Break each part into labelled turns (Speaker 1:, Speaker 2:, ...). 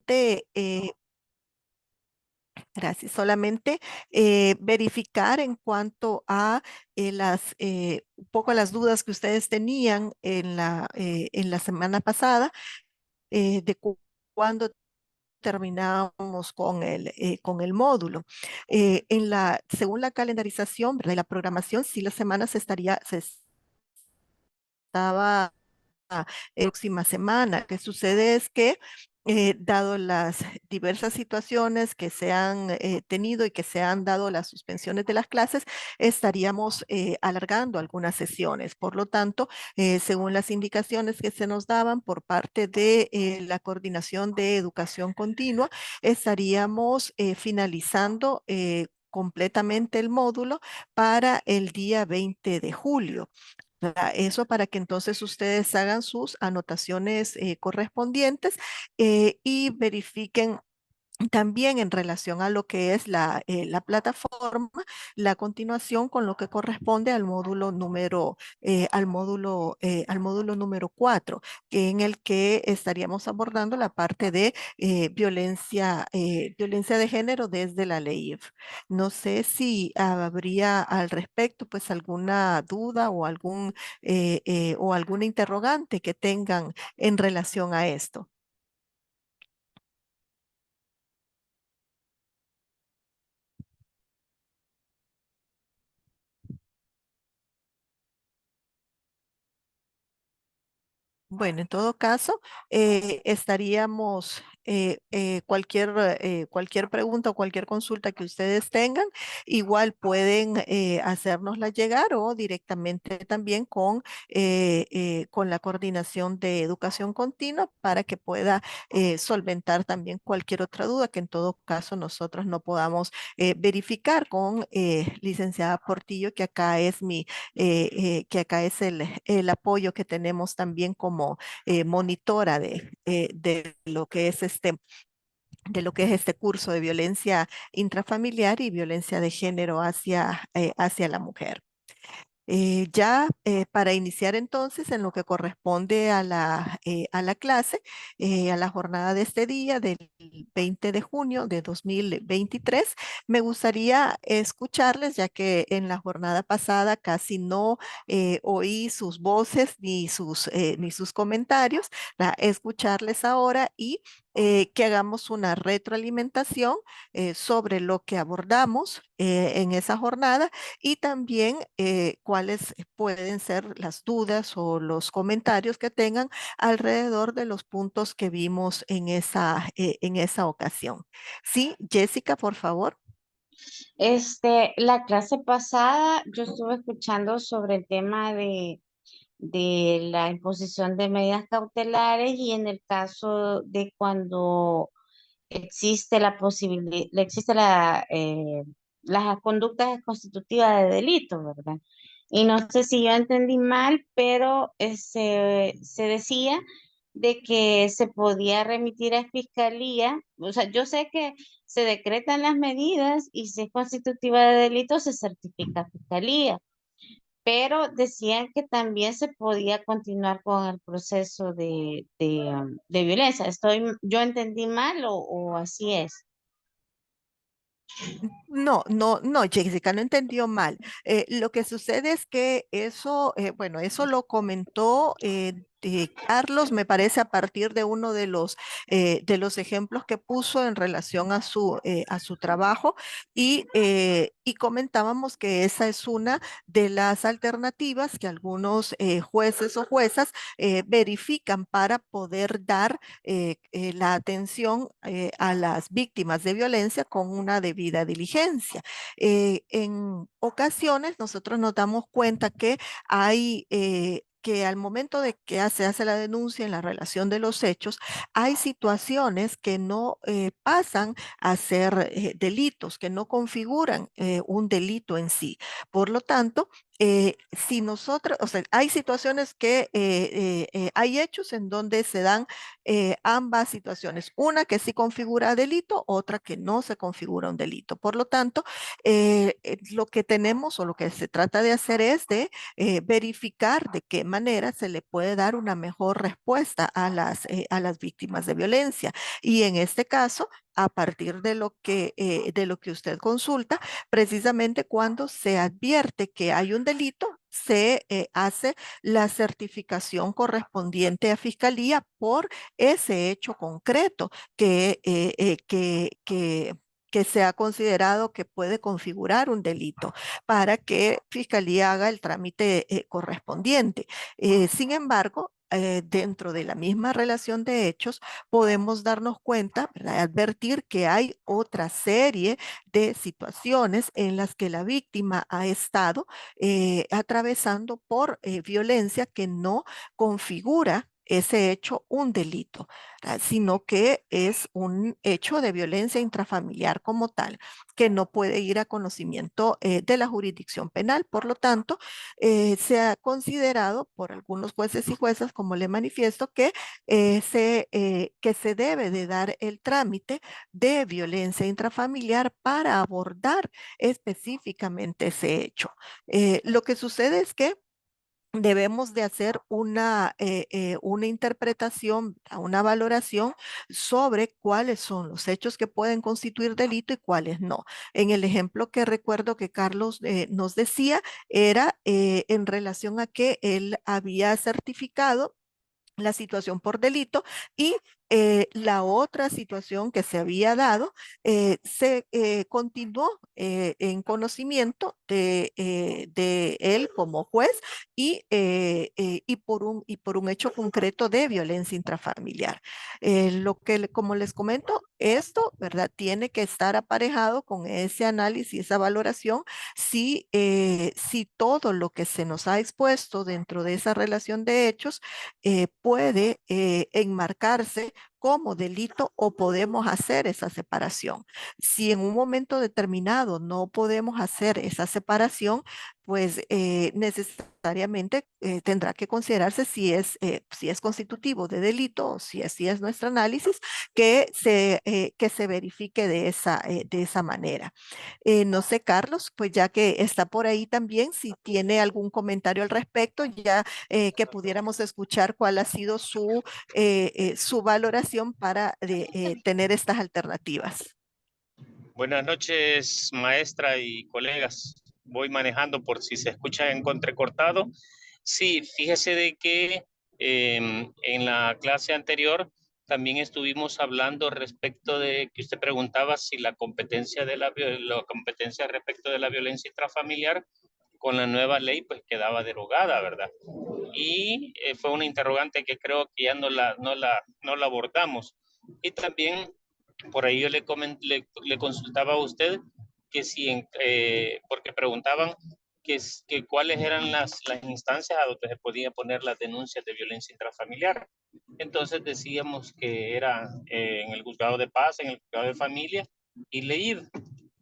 Speaker 1: solamente gracias. Solamente verificar en cuanto a un poco las dudas que ustedes tenían en la semana pasada de cuándo terminábamos con el módulo. Según la calendarización, ¿verdad? Y la programación, sí la semana se estaba próxima semana. Lo que sucede es que, dado las diversas situaciones que se han tenido y que se han dado las suspensiones de las clases, estaríamos alargando algunas sesiones. Por lo tanto, según las indicaciones que se nos daban por parte de la Coordinación de Educación Continua, estaríamos finalizando completamente el módulo para el día 20 de julio. Eso para que entonces ustedes hagan sus anotaciones correspondientes y verifiquen también en relación a lo que es la plataforma, la continuación con lo que corresponde al módulo número 4, en el que estaríamos abordando la parte de violencia de género desde la ley IF. No sé si habría al respecto pues alguna duda o o alguna interrogante que tengan en relación a esto. Bueno, en todo caso, estaríamos, cualquier pregunta o cualquier consulta que ustedes tengan, igual pueden hacérnosla llegar o directamente también con la coordinación de educación continua para que pueda solventar también cualquier otra duda que en todo caso nosotros no podamos verificar con licenciada Portillo, que acá es el apoyo que tenemos también como monitora de lo que es este curso de violencia intrafamiliar y violencia de género hacia la mujer. Para iniciar entonces en lo que corresponde a la clase, a la jornada de este día, del 20 de junio de 2023, me gustaría escucharles, ya que en la jornada pasada casi no oí sus voces ni sus comentarios, escucharles ahora y que hagamos una retroalimentación sobre lo que abordamos en esa jornada y también cuáles pueden ser las dudas o los comentarios que tengan alrededor de los puntos que vimos en esa ocasión. Sí, Jessica, por favor.
Speaker 2: La clase pasada yo estuve escuchando sobre el tema de la imposición de medidas cautelares y en el caso de cuando existe la posibilidad, existe las conductas constitutivas de delito, ¿verdad? Y no sé si yo entendí mal, pero se decía de que se podía remitir a fiscalía. O sea, yo sé que se decretan las medidas y si es constitutiva de delito se certifica a fiscalía, pero decían que también se podía continuar con el proceso de violencia. ¿Yo entendí mal o así es?
Speaker 1: No, Jessica, no entendió mal. Lo que sucede es que bueno, eso lo comentó Carlos, me parece, a partir de uno de los ejemplos que puso en relación a su trabajo y comentábamos que esa es una de las alternativas que algunos jueces o juezas verifican para poder dar la atención a las víctimas de violencia con una debida diligencia. En ocasiones nosotros nos damos cuenta que que al momento de que se hace la denuncia en la relación de los hechos, hay situaciones que no pasan a ser delitos, que no configuran un delito en sí. Por lo tanto, si nosotros, o sea, hay situaciones que hay hechos en donde se dan ambas situaciones, una que sí configura delito, otra que no se configura un delito. Por lo tanto, lo que tenemos o lo que se trata de hacer es de verificar de qué manera se le puede dar una mejor respuesta a las víctimas de violencia. Y en este caso, a partir de lo que usted consulta, precisamente cuando se advierte que hay un delito, se hace la certificación correspondiente a fiscalía por ese hecho concreto que se ha considerado que puede configurar un delito para que fiscalía haga el trámite correspondiente. Sin embargo, dentro de la misma relación de hechos, podemos darnos cuenta, ¿verdad? Advertir que hay otra serie de situaciones en las que la víctima ha estado atravesando por violencia que no configura ese hecho un delito, sino que es un hecho de violencia intrafamiliar como tal, que no puede ir a conocimiento de la jurisdicción penal. Por lo tanto, se ha considerado por algunos jueces y juezas, como le manifiesto, que se debe de dar el trámite de violencia intrafamiliar para abordar específicamente ese hecho. Lo que sucede es que debemos de hacer una interpretación, una valoración sobre cuáles son los hechos que pueden constituir delito y cuáles no. En el ejemplo que recuerdo que Carlos nos decía era en relación a que él había certificado la situación por delito y la otra situación que se había dado se continuó en conocimiento de él como juez y por un hecho concreto de violencia intrafamiliar. Como les comento, esto, ¿verdad? Tiene que estar aparejado con ese análisis, esa valoración, si todo lo que se nos ha expuesto dentro de esa relación de hechos puede enmarcarse como delito o podemos hacer esa separación. Si en un momento determinado no podemos hacer esa separación, pues necesariamente tendrá que considerarse si es constitutivo de delito o si así es nuestro análisis, que se verifique de esa manera. No sé, Carlos, pues ya que está por ahí también, si tiene algún comentario al respecto, ya que pudiéramos escuchar cuál ha sido su valoración para tener estas alternativas.
Speaker 3: Buenas noches, maestra y colegas. Voy manejando por si se escucha en entrecortado. Sí, fíjese de que en la clase anterior también estuvimos hablando respecto de que usted preguntaba si la competencia la competencia respecto de la violencia intrafamiliar con la nueva ley pues quedaba derogada, ¿verdad? Y fue una interrogante que creo que ya no la abordamos. Y también por ahí yo le consultaba a usted que si, porque preguntaban que cuáles eran las instancias a donde se podían poner las denuncias de violencia intrafamiliar. Entonces decíamos que era en el juzgado de paz, en el juzgado de familia y leír.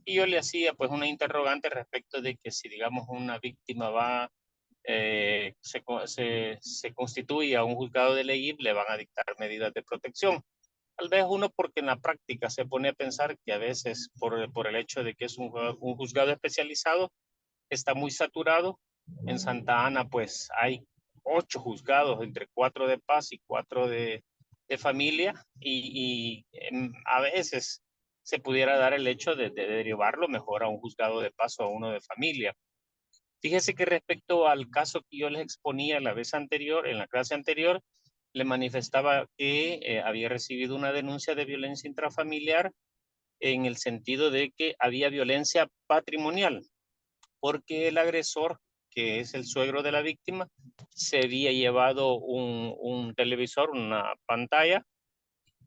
Speaker 3: Y yo le hacía pues una interrogante respecto de que si digamos una víctima va, se constituye a un juzgado de ley, le van a dictar medidas de protección. Tal vez uno porque en la práctica se pone a pensar que a veces por el hecho de que es un juzgado especializado, está muy saturado. En Santa Ana pues hay 8 juzgados, entre 4 de paz y 4 de familia, a veces se pudiera dar el hecho de derivarlo mejor a un juzgado de paz o a uno de familia. Fíjese que respecto al caso que yo les exponía la vez anterior, en la clase anterior, le manifestaba que había recibido una denuncia de violencia intrafamiliar en el sentido de que había violencia patrimonial, porque el agresor, que es el suegro de la víctima, se había llevado un televisor, una pantalla,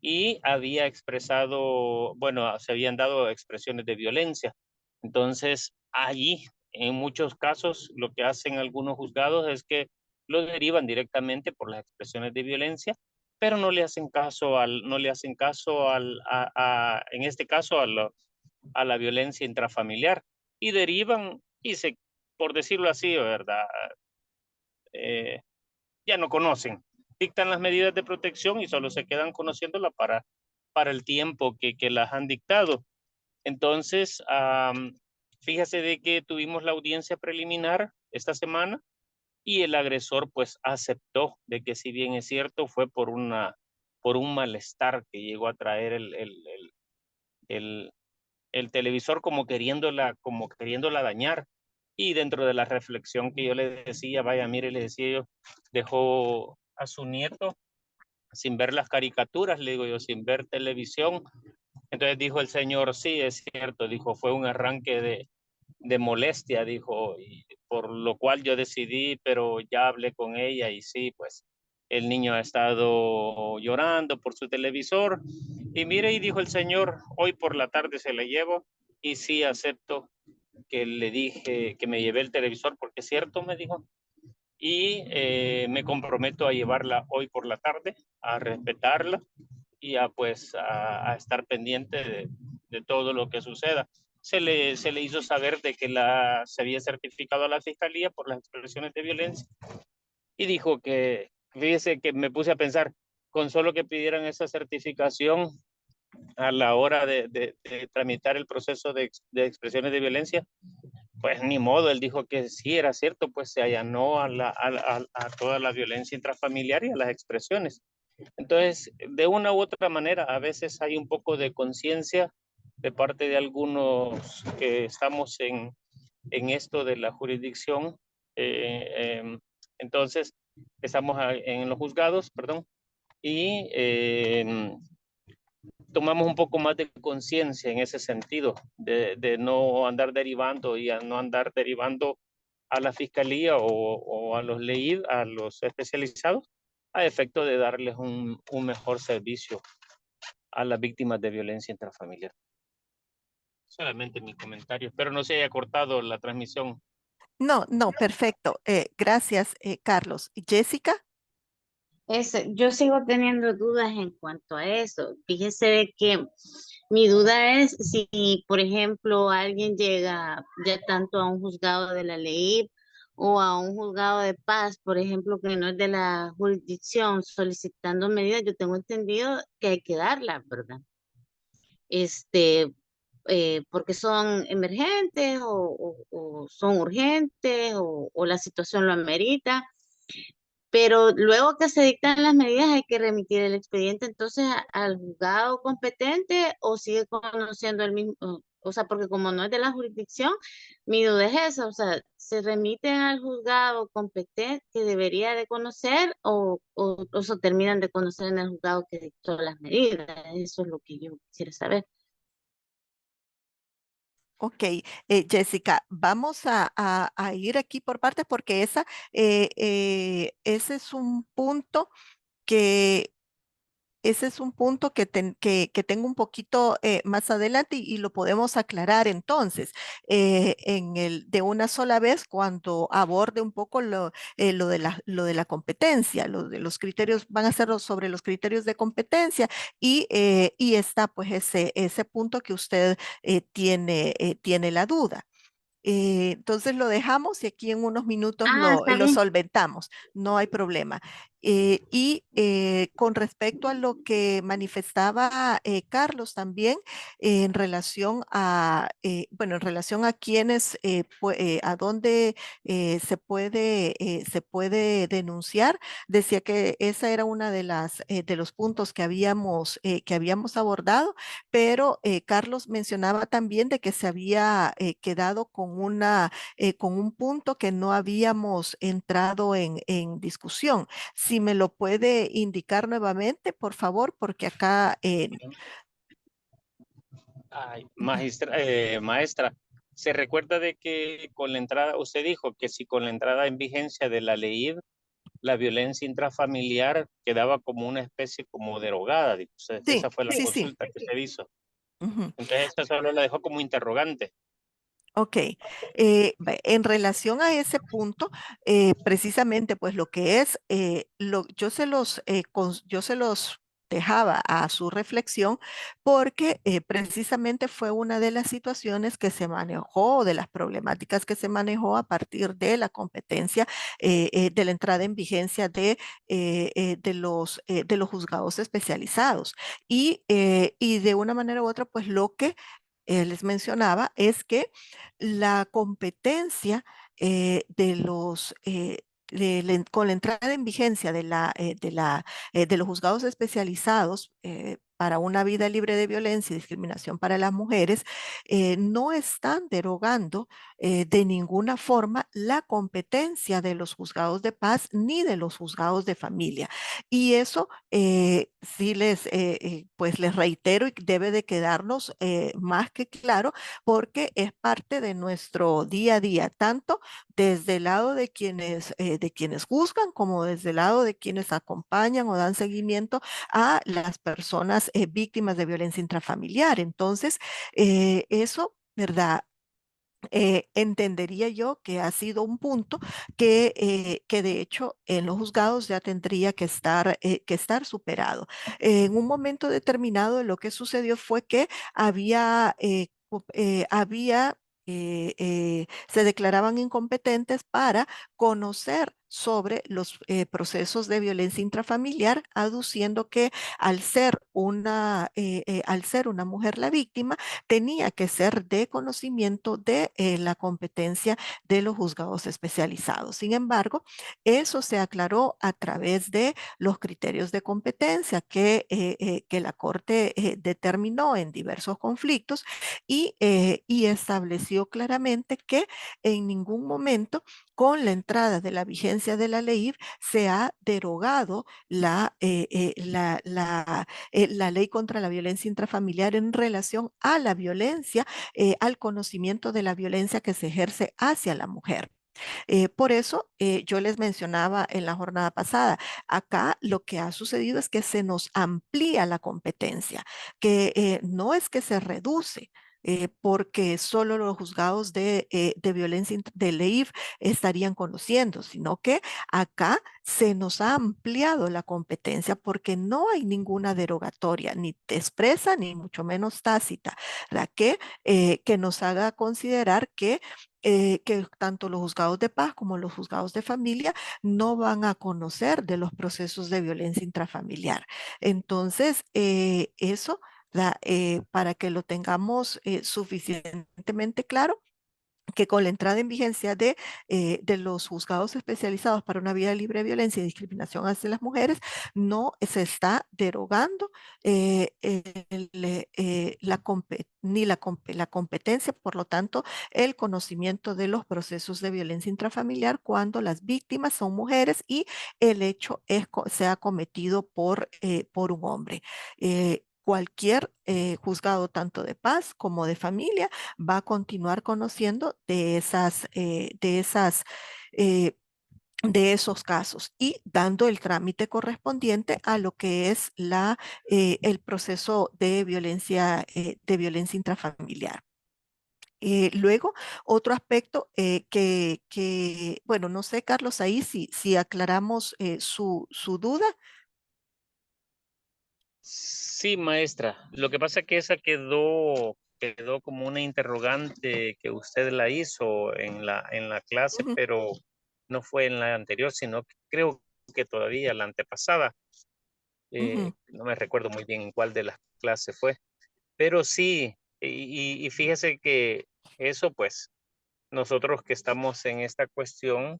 Speaker 3: y había expresado, bueno, se habían dado expresiones de violencia. Entonces, allí, en muchos casos, lo que hacen algunos juzgados es que lo derivan directamente por las expresiones de violencia, pero no le hacen caso en este caso, a la violencia intrafamiliar y derivan y se por decirlo así, ¿verdad? Ya no conocen. Dictan las medidas de protección y solo se quedan conociéndola para el tiempo que las han dictado. Entonces, fíjese de que tuvimos la audiencia preliminar esta semana y el agresor pues aceptó de que si bien es cierto fue por un malestar que llegó a traer el, el televisor como queriéndola dañar. Y dentro de la reflexión que yo le decía, vaya, mire, le decía yo, dejó a su nieto sin ver las caricaturas, le digo yo, sin ver televisión. Entonces dijo el señor, sí, es cierto, dijo, fue un arranque de molestia, dijo, y por lo cual yo decidí, pero ya hablé con ella y sí, pues el niño ha estado llorando por su televisor. Y mire, y dijo el señor, hoy por la tarde se le llevo y sí acepto que le dije que me llevé el televisor porque es cierto, me dijo, y me comprometo a llevarla hoy por la tarde, a respetarla y a pues a estar pendiente de todo lo que suceda. Se le hizo saber de que se había certificado a la fiscalía por las expresiones de violencia y dijo que, fíjese que me puse a pensar, con solo que pidieran esa certificación a la hora de tramitar el proceso de expresiones de violencia, pues ni modo, él dijo que sí era cierto, pues se allanó a toda la violencia intrafamiliar y a las expresiones. Entonces, de una u otra manera, a veces hay un poco de conciencia de parte de algunos que estamos en esto de la jurisdicción. Entonces, estamos en los juzgados, perdón, y tomamos un poco más de conciencia en ese sentido, de no andar derivando y a no andar derivando a la fiscalía o a los leídos, a los especializados, a efecto de darles un mejor servicio a las víctimas de violencia intrafamiliar. Solamente mi comentario. Espero no se haya cortado la transmisión.
Speaker 1: No, no, perfecto. Gracias, Carlos. Jessica.
Speaker 2: Yo sigo teniendo dudas en cuanto a eso. Fíjese de que mi duda es si, por ejemplo, alguien llega ya tanto a un juzgado de la ley o a un juzgado de paz, por ejemplo, que no es de la jurisdicción, solicitando medidas, yo tengo entendido que hay que darlas, ¿verdad? Este, porque son emergentes o son urgentes o la situación lo amerita, pero luego que se dictan las medidas hay que remitir el expediente entonces al juzgado competente o sigue conociendo el mismo, o sea, porque como no es de la jurisdicción, mi duda es esa, o sea, se remiten al juzgado competente que debería de conocer o se terminan de conocer en el juzgado que dictó las medidas. Eso es lo que yo quisiera saber.
Speaker 1: Ok, Jessica, vamos a ir aquí por partes porque ese es un punto que ese es un punto que tengo un poquito más adelante y lo podemos aclarar entonces de una sola vez cuando aborde un poco lo de la competencia, lo de los criterios, van a ser sobre los criterios de competencia y está pues ese punto que usted tiene la duda. Entonces lo dejamos y aquí en unos minutos
Speaker 2: Ah, está
Speaker 1: lo
Speaker 2: bien.
Speaker 1: solventamos, no hay problema. Con respecto a lo que manifestaba Carlos también en relación bueno, en relación a quienes, a dónde se puede denunciar, decía que esa era una de los puntos que habíamos abordado, pero Carlos mencionaba también de que se había quedado con un punto que no habíamos entrado en discusión. Si me lo puede indicar nuevamente, por favor, porque acá...
Speaker 3: Ay, maestra, ¿se recuerda de que con la entrada, usted dijo que si con la entrada en vigencia de la ley, la violencia intrafamiliar quedaba como una especie como derogada? Dijo usted,
Speaker 1: sí,
Speaker 3: esa fue la
Speaker 1: sí, sí.
Speaker 3: consulta que se hizo.
Speaker 1: Ujú.
Speaker 3: Entonces, eso solo la dejó como interrogante.
Speaker 1: Ok, en relación a ese punto, precisamente pues lo que es, yo se los dejaba a su reflexión porque precisamente fue una de las situaciones que se manejó, de las problemáticas que se manejó a partir de la competencia, de la entrada en vigencia de los juzgados especializados. Y de una manera u otra, pues lo que les mencionaba es que la competencia de los... con la entrada en vigencia de los juzgados especializados para una vida libre de violencia y discriminación para las mujeres, no están derogando de ninguna forma la competencia de los juzgados de paz ni de los juzgados de familia. Y eso sí pues les reitero y debe de quedarnos más que claro porque es parte de nuestro día a día, tanto desde el lado de quienes juzgan como desde el lado de quienes acompañan o dan seguimiento a las personas víctimas de violencia intrafamiliar. Entonces, eso, ¿verdad? Entendería yo que ha sido un punto que de hecho en los juzgados ya tendría que estar superado. En un momento determinado lo que sucedió fue que se declaraban incompetentes para conocer sobre los procesos de violencia intrafamiliar, aduciendo que al ser una mujer la víctima, tenía que ser de conocimiento de la competencia de los juzgados especializados. Sin embargo, eso se aclaró a través de los criterios de competencia que la Corte determinó en diversos conflictos y estableció claramente que en ningún momento con la entrada de la vigencia de la ley se ha derogado la ley contra la violencia intrafamiliar en relación a la violencia, al conocimiento de la violencia que se ejerce hacia la mujer. Por eso yo les mencionaba en la jornada pasada, acá lo que ha sucedido es que se nos amplía la competencia, que no es que se reduce. Porque solo los juzgados de violencia de LEIF estarían conociendo, sino que acá se nos ha ampliado la competencia porque no hay ninguna derogatoria, ni expresa, ni mucho menos tácita, la que nos haga considerar que tanto los juzgados de paz como los juzgados de familia no van a conocer de los procesos de violencia intrafamiliar. Entonces, eso, para que lo tengamos suficientemente claro, que con la entrada en vigencia de los juzgados especializados para una vida libre de violencia y discriminación hacia las mujeres, no se está derogando ni la competencia, por lo tanto, el conocimiento de los procesos de violencia intrafamiliar cuando las víctimas son mujeres y el hecho se ha cometido por un hombre. Cualquier juzgado, tanto de paz como de familia, va a continuar conociendo eh, de esos casos y dando el trámite correspondiente a lo que es el proceso de violencia intrafamiliar. Luego, otro aspecto bueno, no sé, Carlos, ahí si aclaramos su duda.
Speaker 3: Sí, maestra. Lo que pasa es que esa quedó como una interrogante que usted la hizo en la clase,
Speaker 1: Ujú,
Speaker 3: pero no fue en la anterior, sino que creo que todavía la antepasada.
Speaker 1: ujú,
Speaker 3: No me recuerdo muy bien en cuál de las clases fue, pero sí, y fíjese que eso pues, nosotros que estamos en esta cuestión,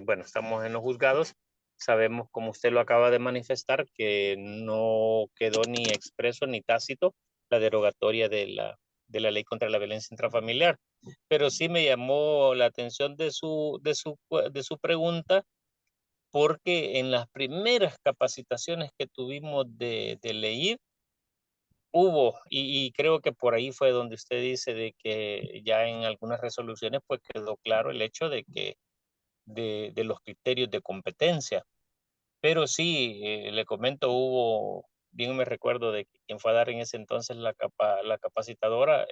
Speaker 3: bueno, estamos en los juzgados, sabemos, como usted lo acaba de manifestar, que no quedó ni expreso ni tácito la derogatoria de la ley contra la violencia intrafamiliar. Pero sí me llamó la atención de su pregunta, porque en las primeras capacitaciones que tuvimos de ley hubo, y creo que por ahí fue donde usted dice de que ya en algunas resoluciones pues quedó claro el hecho de que de los criterios de competencia. Pero sí, le comento, hubo, bien me recuerdo de quien fue a dar en ese entonces la capacitadora,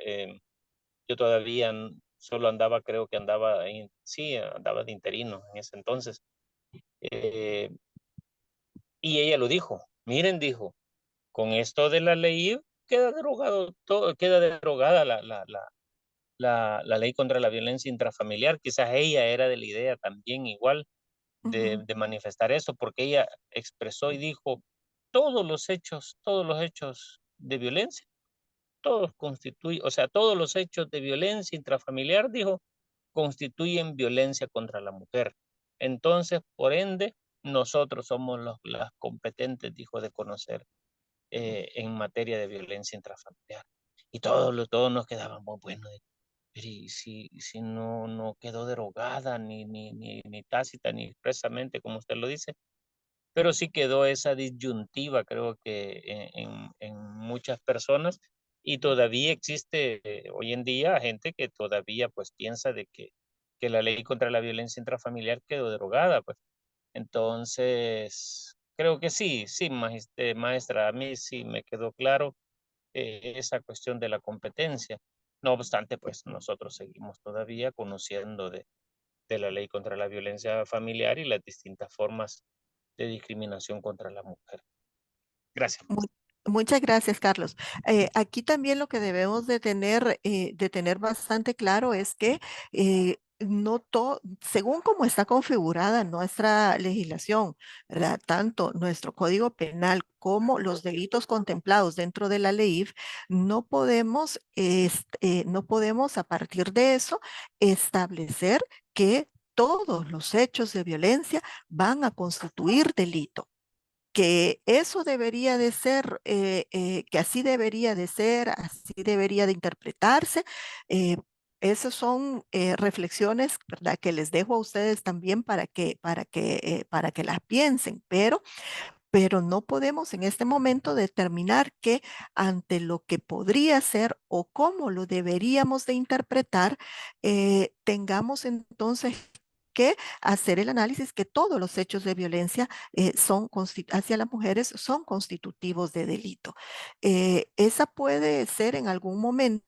Speaker 3: yo todavía solo andaba, creo que andaba, sí, andaba de interino en ese entonces. eh, y ella lo dijo, Miren, dijo, con esto de la ley queda derogado todo, queda derogada la ley contra la violencia intrafamiliar. Quizás ella era de la idea también igual
Speaker 1: Ujú.
Speaker 3: de manifestar eso, porque ella expresó y dijo, todos los hechos de violencia, todos constituyen, o sea, todos los hechos de violencia intrafamiliar, dijo, constituyen violencia contra la mujer. Entonces, por ende, nosotros somos las competentes, dijo, de conocer en materia de violencia intrafamiliar. Y todos nos quedábamos, bueno, pero y si no quedó derogada, ni tácita, ni expresamente, como usted lo dice, pero sí quedó esa disyuntiva, creo que en muchas personas, y todavía existe hoy en día gente que todavía pues piensa de que la ley contra la violencia intrafamiliar quedó derogada, pues. Entonces, creo que sí, sí, maestra, a mí sí me quedó claro esa cuestión de la competencia. No obstante, pues nosotros seguimos todavía conociendo de la ley contra la violencia familiar y las distintas formas de discriminación contra la mujer. Gracias.
Speaker 1: Mu- Muchas gracias, Carlos. Aquí también lo que debemos de tener bastante claro es que no todo, según cómo está configurada nuestra legislación, ¿verdad? Tanto nuestro Código Penal como los delitos contemplados dentro de la ley, no podemos a partir de eso establecer que todos los hechos de violencia van a constituir delito, que eso debería de ser, que así debería de ser, así debería de interpretarse. eh, Esas son reflexiones, ¿verdad?, que les dejo a ustedes también para que las piensen, pero no podemos en este momento determinar que ante lo que podría ser o cómo lo deberíamos de interpretar, tengamos entonces que hacer el análisis que todos los hechos de violencia hacia las mujeres son constitutivos de delito. Esa puede ser en algún momento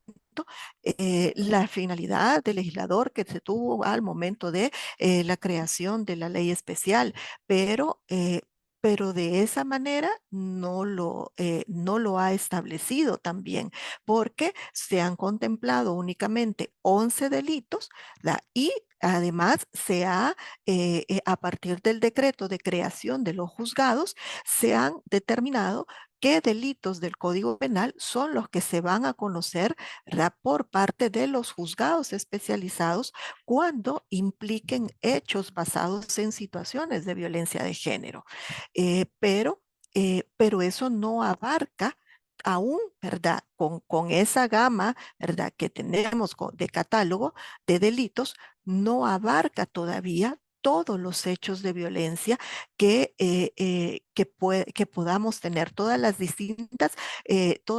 Speaker 1: la finalidad del legislador que se tuvo al momento de la creación de la ley especial, pero de esa manera no lo ha establecido también, porque se han contemplado únicamente 11 delitos, y además a partir del decreto de creación de los juzgados, se han determinado qué delitos del Código Penal son los que se van a conocer, ¿verdad?, por parte de los juzgados especializados cuando impliquen hechos basados en situaciones de violencia de género. Pero eso no abarca aún, ¿verdad? Con esa gama, ¿verdad?, que tenemos de catálogo de delitos, no abarca todavía todos los hechos de violencia que podamos tener, todos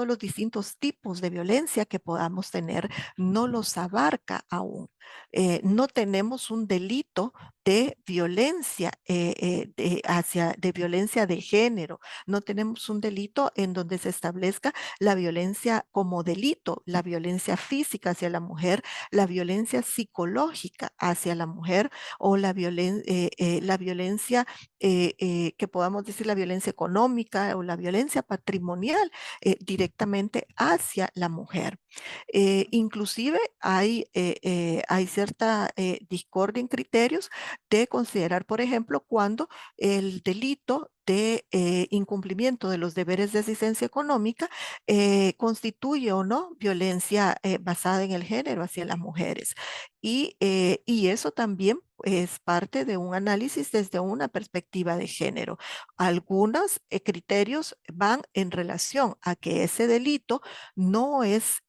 Speaker 1: los distintos tipos de violencia que podamos tener, no los abarca aún. No tenemos un delito de violencia de violencia de género. No tenemos un delito en donde se establezca la violencia como delito, la violencia física hacia la mujer, la violencia psicológica hacia la mujer o la violencia que podamos decir la violencia económica o la violencia patrimonial directamente hacia la mujer. Inclusive hay cierta discordia en criterios de considerar, por ejemplo, cuando el delito de incumplimiento de los deberes de asistencia económica constituye o no violencia basada en el género hacia las mujeres. Y eso también es parte de un análisis desde una perspectiva de género. Algunos criterios van en relación a que ese delito no es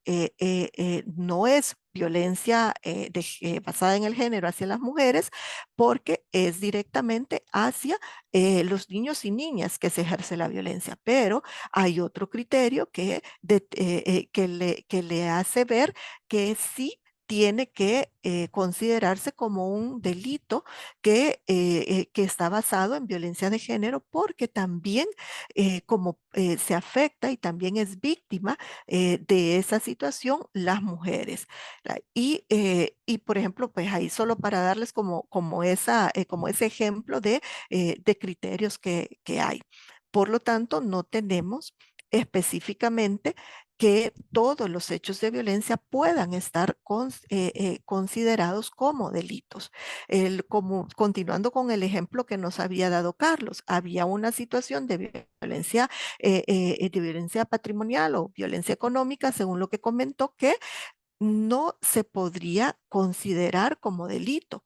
Speaker 1: violencia basada en el género hacia las mujeres, porque es directamente hacia los niños y niñas que se ejerce la violencia. Pero hay otro criterio que le hace ver que sí tiene que considerarse como un delito que está basado en violencia de género, porque también como se afecta y también es víctima de esa situación las mujeres. Y por ejemplo, pues ahí solo para darles como ese ejemplo de criterios que hay. Por lo tanto, no tenemos específicamente que todos los hechos de violencia puedan estar considerados como delitos. Continuando con el ejemplo que nos había dado Carlos, había una situación de violencia patrimonial o violencia económica, según lo que comentó, que no se podría considerar como delito.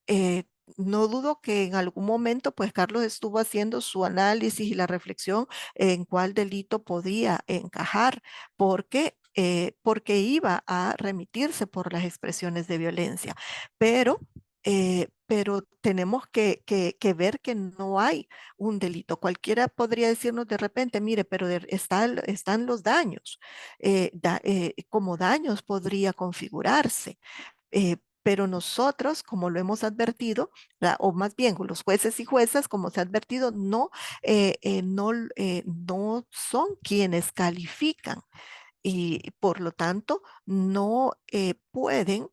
Speaker 1: Eh, no dudo que en algún momento, pues Carlos estuvo haciendo su análisis y la reflexión en cuál delito podía encajar, porque iba a remitirse por las expresiones de violencia. Pero tenemos que ver que no hay un delito. Cualquiera podría decirnos de repente, mire, pero están los daños. Como daños podría configurarse. Pero nosotros, como lo hemos advertido, o más bien los jueces y juezas, como se ha advertido, no son quienes califican y por lo tanto no pueden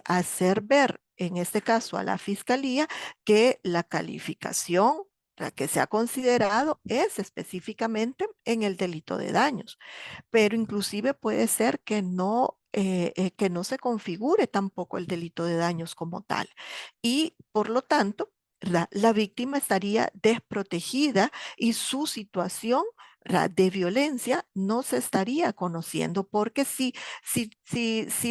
Speaker 1: hacer ver, en este caso a la fiscalía, que la calificación la que se ha considerado es específicamente en el delito de daños, pero inclusive puede ser que no se configure tampoco el delito de daños como tal. Y por lo tanto, la víctima estaría desprotegida y su situación de violencia no se estaría conociendo, porque si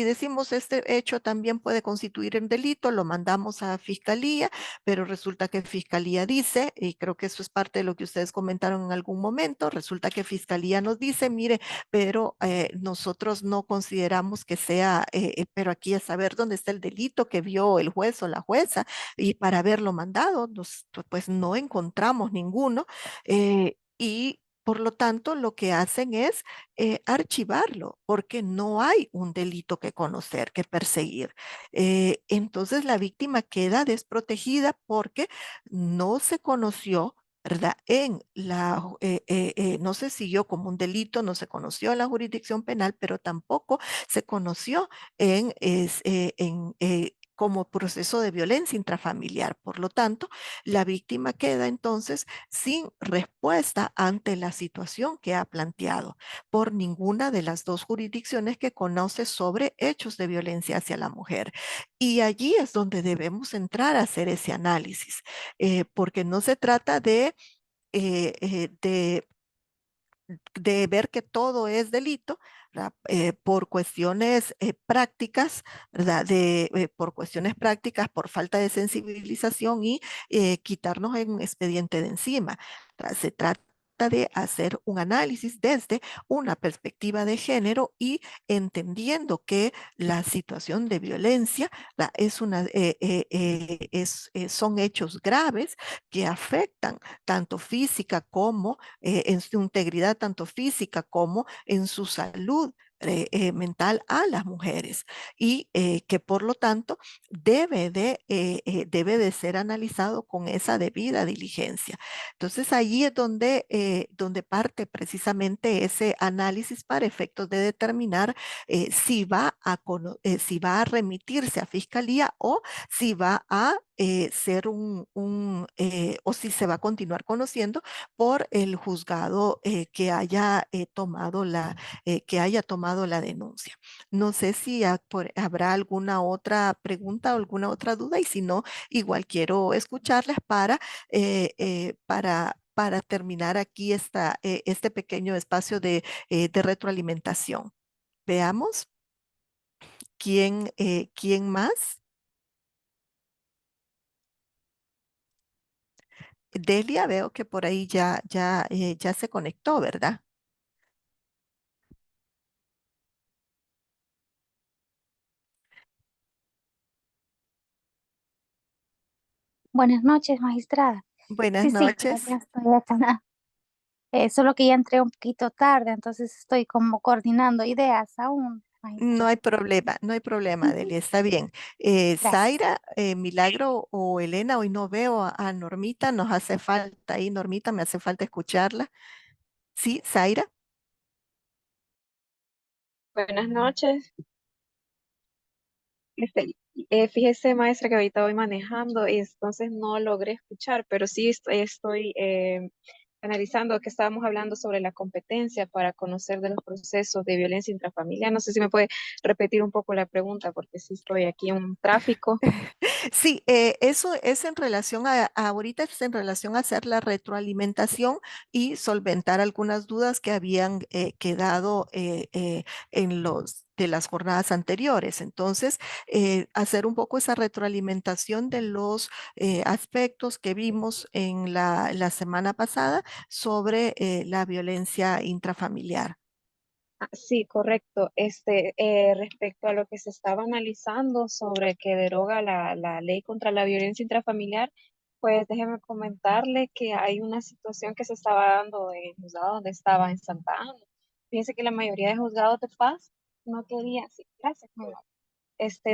Speaker 1: decimos este hecho también puede constituir un delito, lo mandamos a fiscalía, pero resulta que fiscalía dice, y creo que eso es parte de lo que ustedes comentaron en algún momento, resulta que fiscalía nos dice, mire, pero nosotros no consideramos que sea, pero aquí es saber dónde está el delito que vio el juez o la jueza, y para haberlo mandado, pues no encontramos ninguno, y por lo tanto, lo que hacen es archivarlo, porque no hay un delito que conocer, que perseguir. Entonces, la víctima queda desprotegida porque no se conoció, ¿verdad? No se siguió como un delito, no se conoció en la jurisdicción penal, pero tampoco se conoció como proceso de violencia intrafamiliar. Por lo tanto, la víctima queda entonces sin respuesta ante la situación que ha planteado por ninguna de las dos jurisdicciones que conoce sobre hechos de violencia hacia la mujer. Y allí es donde debemos entrar a hacer ese análisis, porque no se trata eh, eh, de de ver que todo es delito, ¿verdad? Por cuestiones prácticas, ¿verdad? Por cuestiones prácticas, por falta de sensibilización y quitarnos un expediente de encima. ¿Verdad? Se trata de hacer un análisis desde una perspectiva de género y entendiendo que la situación de violencia son hechos graves que afectan tanto física como en su integridad tanto física como en su salud mental a las mujeres y que por lo tanto debe de ser analizado con esa debida diligencia. Entonces allí es donde parte precisamente ese análisis para efectos de determinar si va a remitirse a fiscalía o si va a ser o si se va a continuar conociendo por el juzgado que haya tomado la denuncia. No sé si habrá alguna otra pregunta o alguna otra duda y si no, igual quiero escucharles para terminar aquí este pequeño espacio de retroalimentación. Veamos quién más. Delia, veo que por ahí ya se conectó, ¿verdad?
Speaker 4: Buenas noches, magistrada.
Speaker 1: Buenas
Speaker 4: Sí, sí,
Speaker 1: noches.
Speaker 4: ya estoy acá. Solo que ya entré un poquito tarde, entonces estoy como coordinando ideas aún,
Speaker 1: No
Speaker 4: magistrada.
Speaker 1: hay problema, no hay problema,
Speaker 4: Ujú.
Speaker 1: Delia, está bien.
Speaker 4: Gracias.
Speaker 1: Zaira, Milagro o Elena, hoy no veo a Normita, nos hace falta ahí, Normita, me hace falta escucharla. Sí, Zaira.
Speaker 5: Buenas noches. Fíjese, maestra, que ahorita voy manejando y entonces no logré escuchar, pero sí estoy analizando que estábamos hablando sobre la competencia para conocer de los procesos de violencia intrafamiliar. No sé si me puede repetir un poco la pregunta, porque sí estoy aquí en un tráfico.
Speaker 1: Sí, eso es en relación ahorita es en relación a hacer la retroalimentación y solventar algunas dudas que habían quedado en de las jornadas anteriores. Entonces, hacer un poco esa retroalimentación de los aspectos que vimos en la semana pasada sobre la violencia intrafamiliar.
Speaker 5: Sí, correcto. Respecto a lo que se estaba analizando sobre que deroga la ley contra la violencia intrafamiliar, pues déjeme comentarle que hay una situación que se estaba dando en el juzgado donde estaba en Santa Ana. Fíjense que la mayoría de juzgados de paz no querían, sí, gracias, mamá,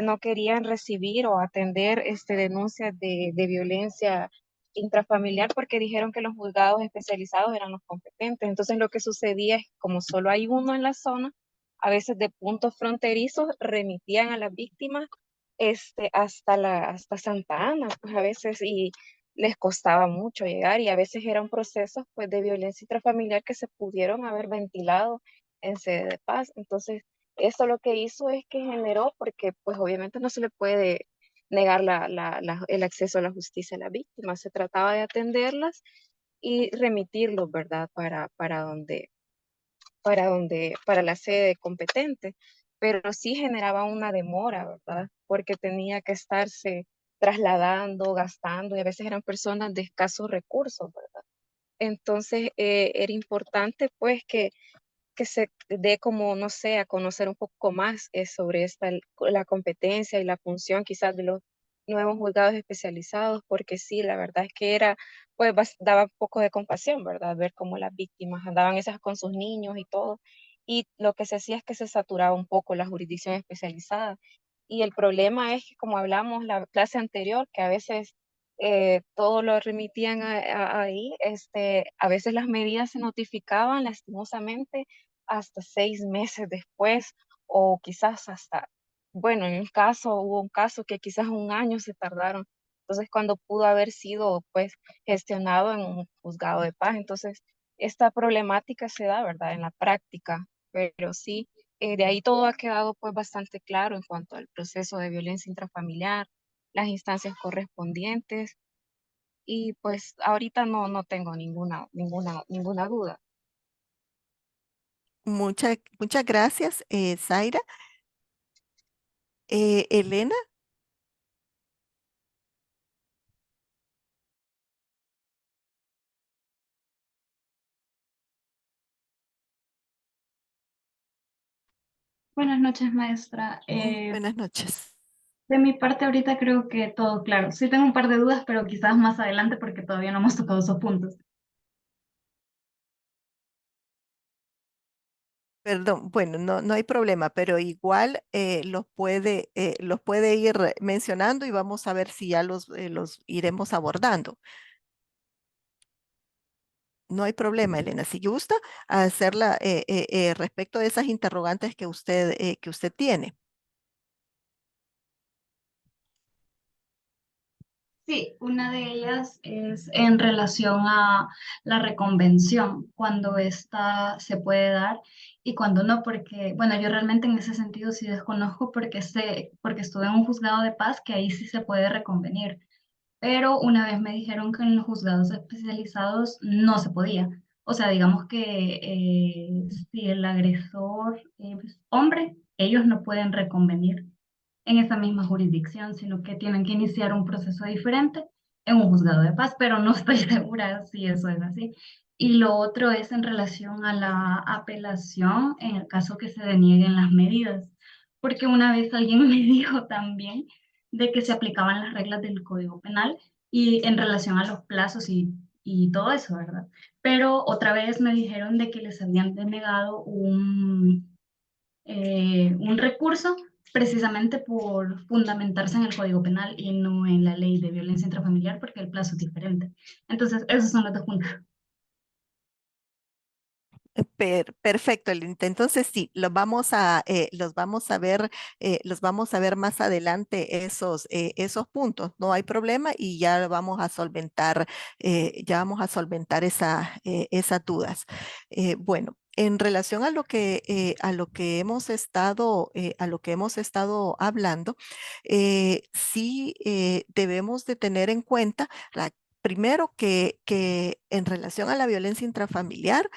Speaker 5: no querían recibir o atender denuncias de violencia intrafamiliar porque dijeron que los juzgados especializados eran los competentes. Entonces lo que sucedía es que como solo hay uno en la zona, a veces de puntos fronterizos remitían a las víctimas hasta Santa Ana, pues a veces y les costaba mucho llegar y a veces eran procesos pues de violencia intrafamiliar que se pudieron haber ventilado en sede de paz. Entonces eso lo que hizo es que generó, porque pues obviamente no se le puede negar el acceso a la justicia a las víctimas, se trataba de atenderlas y remitirlos, ¿verdad? Para la sede competente, pero sí generaba una demora, ¿verdad? Porque tenía que estarse trasladando, gastando, y a veces eran personas de escasos recursos, ¿verdad? Entonces, era importante pues que se dé como, no sé, a conocer un poco más sobre la competencia y la función quizás de los nuevos juzgados especializados, porque sí, la verdad es que era, pues daba un poco de compasión, ¿verdad? Ver cómo las víctimas andaban esas con sus niños y todo. Y lo que se hacía es que se saturaba un poco la jurisdicción especializada. Y el problema es que, como hablamos la clase anterior, que a veces todo lo remitían ahí, a veces las medidas se notificaban lastimosamente hasta 6 meses después o quizás hasta, bueno, hubo un caso que quizás un año se tardaron. Entonces, cuando pudo haber sido pues gestionado en un juzgado de paz. Entonces, esta problemática se da, ¿verdad? En la práctica, pero sí, de ahí todo ha quedado pues bastante claro en cuanto al proceso de violencia intrafamiliar, las instancias correspondientes y pues ahorita no tengo ninguna duda.
Speaker 1: Muchas gracias, Zaira. Elena.
Speaker 6: Buenas noches, maestra.
Speaker 1: Buenas noches.
Speaker 6: De mi parte, ahorita creo que todo claro. Sí tengo un par de dudas, pero quizás más adelante porque todavía no hemos tocado esos puntos.
Speaker 1: Perdón, bueno, no hay problema, pero igual los puede ir mencionando y vamos a ver si ya los iremos abordando. No hay problema, Elena. Si gusta hacerla respecto de esas interrogantes que usted tiene.
Speaker 6: Sí, una de ellas es en relación a la reconvención, cuando esta se puede dar y cuando no, porque, bueno, yo realmente en ese sentido sí desconozco porque estuve en un juzgado de paz que ahí sí se puede reconvenir, pero una vez me dijeron que en los juzgados especializados no se podía. O sea, digamos que si el agresor es hombre, ellos no pueden reconvenir en esa misma jurisdicción, sino que tienen que iniciar un proceso diferente en un juzgado de paz, pero no estoy segura si eso es así. Y lo otro es en relación a la apelación en el caso que se denieguen las medidas, porque una vez alguien me dijo también de que se aplicaban las reglas del Código Penal y en relación a los plazos y todo eso, ¿verdad? Pero otra vez me dijeron de que les habían denegado un recurso precisamente por fundamentarse en el Código Penal y no en la ley de violencia intrafamiliar porque el plazo es diferente. Entonces, esos son los dos puntos.
Speaker 1: Perfecto, Linda. Entonces sí, los vamos a ver más adelante esos puntos. No hay problema y ya vamos a solventar esas dudas. Bueno, en relación a lo que hemos estado hablando, sí debemos de tener en cuenta primero que en relación a la violencia intrafamiliar,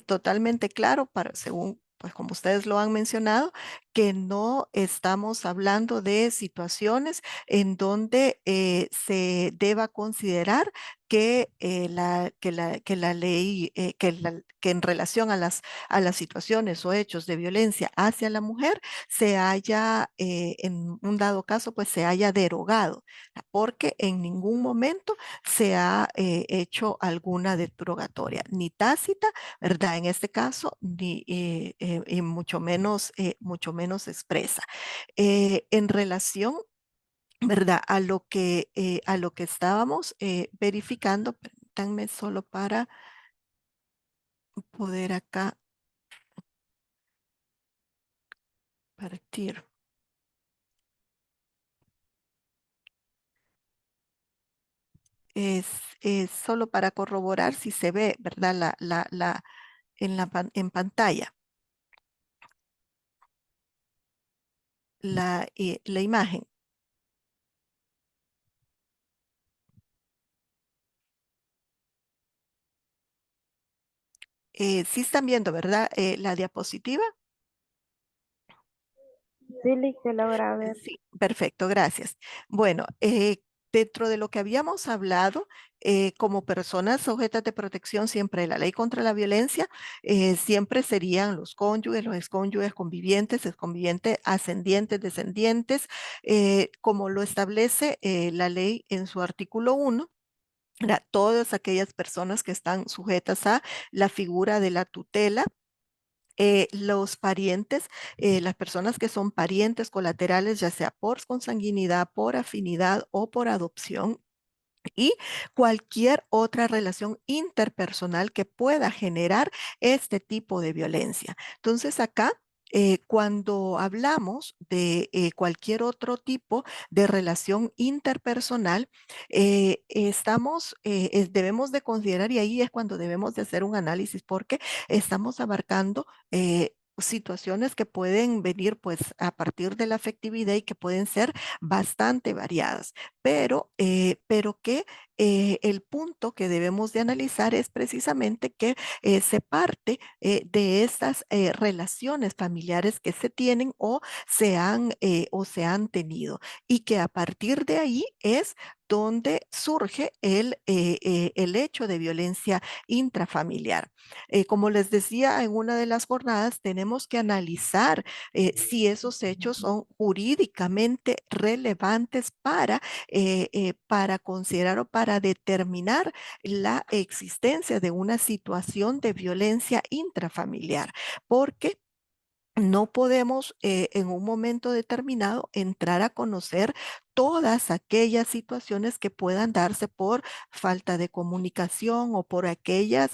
Speaker 1: totalmente claro, según, pues como ustedes lo han mencionado, que no estamos hablando de situaciones en donde se deba considerar que la ley, que en relación a las situaciones o hechos de violencia hacia la mujer se haya, en un dado caso, pues se haya derogado, porque en ningún momento se ha hecho alguna derogatoria, ni tácita, ¿verdad? En este caso, y mucho menos expresa. En relación, ¿verdad? A lo que estábamos verificando, permítanme solo para poder acá partir. Es, es solo para corroborar si se ve, ¿verdad? En pantalla, la imagen. Sí están viendo, ¿verdad? La diapositiva.
Speaker 4: Sí, Lick, se logra ver.
Speaker 1: Sí, perfecto, gracias. Bueno, dentro de lo que habíamos hablado, como personas sujetas de protección, siempre la ley contra la violencia, siempre serían los cónyuges, los excónyuges, convivientes, exconvivientes, ascendientes, descendientes, como lo establece la ley en su artículo 1. Todas aquellas personas que están sujetas a la figura de la tutela, los parientes, las personas que son parientes colaterales, ya sea por consanguinidad, por afinidad o por adopción, y cualquier otra relación interpersonal que pueda generar este tipo de violencia. Entonces acá, cuando hablamos de cualquier otro tipo de relación interpersonal, debemos de considerar, y ahí es cuando debemos de hacer un análisis, porque estamos abarcando situaciones que pueden venir pues a partir de la afectividad y que pueden ser bastante variadas, pero que el punto que debemos de analizar es precisamente que se parte de estas relaciones familiares que se tienen o se han tenido, y que a partir de ahí es donde surge el hecho de violencia intrafamiliar. Como les decía en una de las jornadas, tenemos que analizar si esos hechos son jurídicamente relevantes para considerar o para determinar la existencia de una situación de violencia intrafamiliar, porque no podemos en un momento determinado entrar a conocer todas aquellas situaciones que puedan darse por falta de comunicación o por aquellas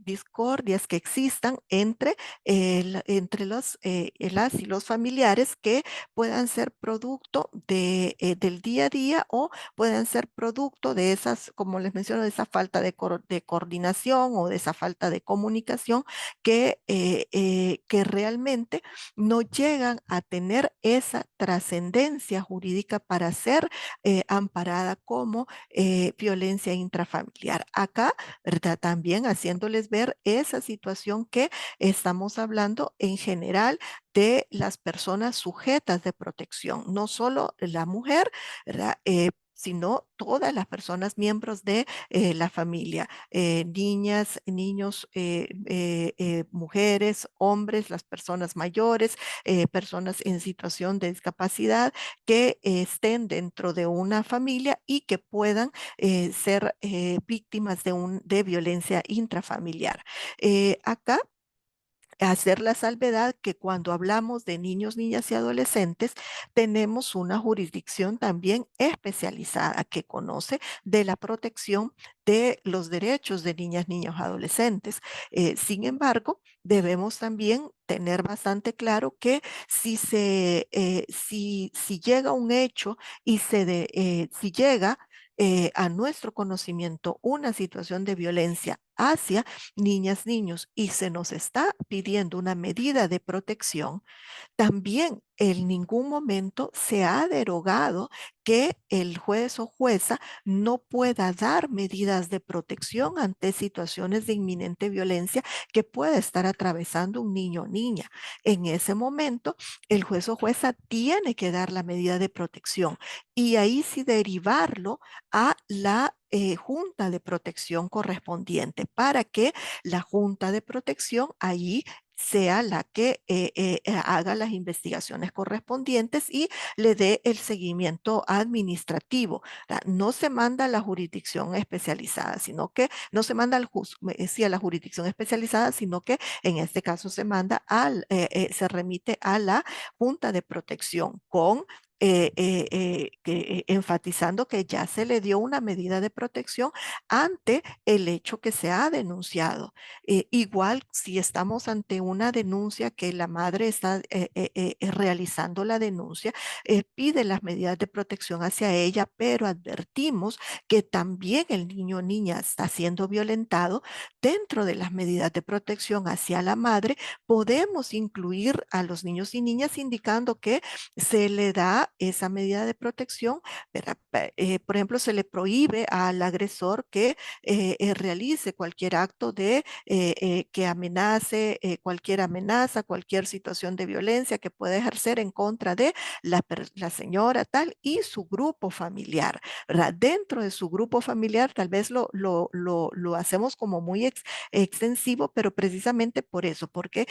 Speaker 1: discordias que existan entre las y los familiares, que puedan ser producto del día a día, o puedan ser producto de esas, como les menciono, de esa falta de coordinación o de esa falta de comunicación que realmente no llegan a tener esa trascendencia jurídica para ser amparada como violencia intrafamiliar. Acá, ¿verdad? También haciéndoles ver esa situación que estamos hablando en general de las personas sujetas de protección, no solo la mujer, ¿verdad? Sino todas las personas miembros de la familia, niñas, niños, mujeres, hombres, las personas mayores, personas en situación de discapacidad que estén dentro de una familia y que puedan ser víctimas de violencia intrafamiliar. Acá hacer la salvedad que cuando hablamos de niños, niñas y adolescentes, tenemos una jurisdicción también especializada que conoce de la protección de los derechos de niñas, niños, adolescentes. Sin embargo, debemos también tener bastante claro que si llega un hecho y si llega a nuestro conocimiento una situación de violencia hacia niñas, niños y se nos está pidiendo una medida de protección, también en ningún momento se ha derogado que el juez o jueza no pueda dar medidas de protección ante situaciones de inminente violencia que pueda estar atravesando un niño o niña. En ese momento, el juez o jueza tiene que dar la medida de protección y ahí sí derivarlo a la junta de protección correspondiente para que la junta de protección ahí sea la que haga las investigaciones correspondientes y le dé el seguimiento administrativo. No se manda a la jurisdicción especializada, sino que no se manda sí, a la jurisdicción especializada, sino que en este caso se manda se remite a la Junta de Protección con enfatizando que ya se le dio una medida de protección ante el hecho que se ha denunciado. Igual si estamos ante una denuncia que la madre está realizando la denuncia, pide las medidas de protección hacia ella, pero advertimos que también el niño o niña está siendo violentado. Dentro de las medidas de protección hacia la madre, podemos incluir a los niños y niñas indicando que se le da esa medida de protección. Por ejemplo, se le prohíbe al agresor que realice cualquier acto que amenace, cualquier amenaza, cualquier situación de violencia que pueda ejercer en contra de la señora tal y su grupo familiar, ¿verdad? Dentro de su grupo familiar tal vez lo hacemos como muy extensivo, pero precisamente por eso, porque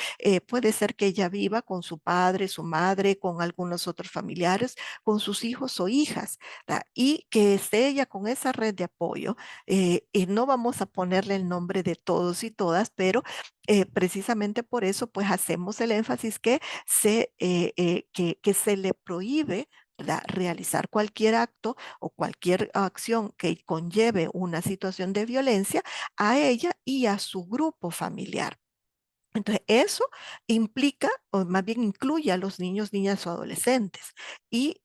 Speaker 1: puede ser que ella viva con su padre, su madre, con algunos otros familiares, con sus hijos o hijas, ¿verdad? Y que esté ella con esa red de apoyo. Y no vamos a ponerle el nombre de todos y todas, pero precisamente por eso pues hacemos el énfasis que se le prohíbe, ¿verdad?, realizar cualquier acto o cualquier acción que conlleve una situación de violencia a ella y a su grupo familiar. Entonces, eso implica, o más bien incluye a los niños, niñas o adolescentes. Y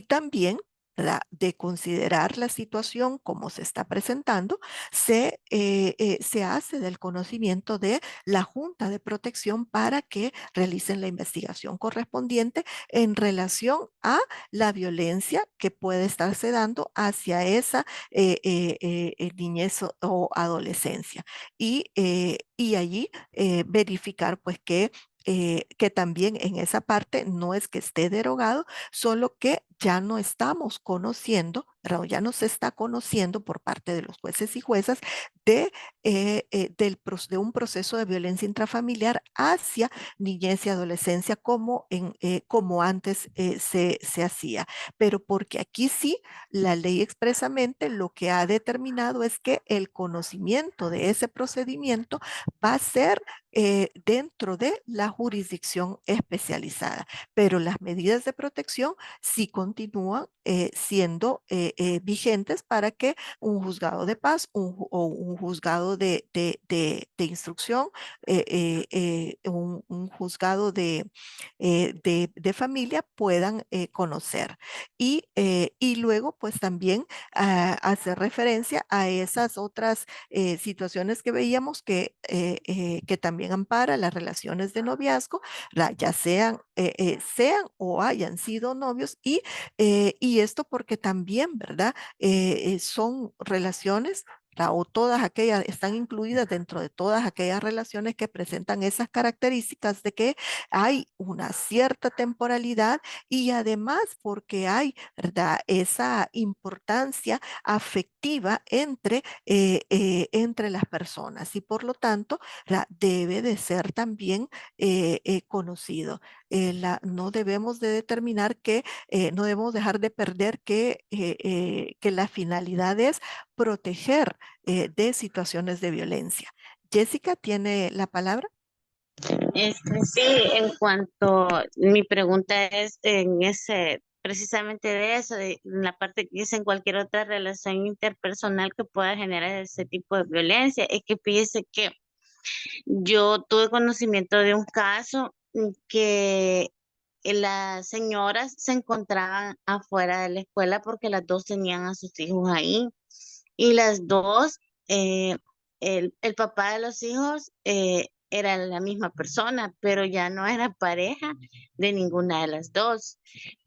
Speaker 1: también, ¿verdad?, de considerar la situación como se está presentando, se hace del conocimiento de la Junta de Protección para que realicen la investigación correspondiente en relación a la violencia que puede estarse dando hacia esa niñez o adolescencia. Y allí verificar pues que también en esa parte no es que esté derogado, solo que ya no estamos conociendo, ¿verdad?, o ya no se está conociendo por parte de los jueces y juezas de un proceso de violencia intrafamiliar hacia niñez y adolescencia como antes se hacía. Pero porque aquí sí, la ley expresamente lo que ha determinado es que el conocimiento de ese procedimiento va a ser dentro de la jurisdicción especializada, pero las medidas de protección sí continúan siendo vigentes para que un juzgado de paz o un juzgado de instrucción, un juzgado de familia puedan conocer. Y luego, pues también hacer referencia a esas otras situaciones que veíamos que también ampara las relaciones de noviazgo, ya sean o hayan sido novios y esto porque también, ¿verdad? Son relaciones, ¿verdad?, o todas aquellas están incluidas dentro de todas aquellas relaciones que presentan esas características de que hay una cierta temporalidad y además porque hay, ¿verdad?, esa importancia afectiva entre las personas y por lo tanto debe de ser también conocido. No debemos de determinar no debemos dejar de perder que la finalidad es proteger de situaciones de violencia. Jessica tiene la palabra.
Speaker 2: Sí, en cuanto, mi pregunta es en ese, precisamente de eso, de la parte que dice en cualquier otra relación interpersonal que pueda generar ese tipo de violencia, es que fíjese que yo tuve conocimiento de un caso que las señoras se encontraban afuera de la escuela porque las dos tenían a sus hijos ahí y las dos, eh, el papá de los hijos era la misma persona, pero ya no era pareja de ninguna de las dos.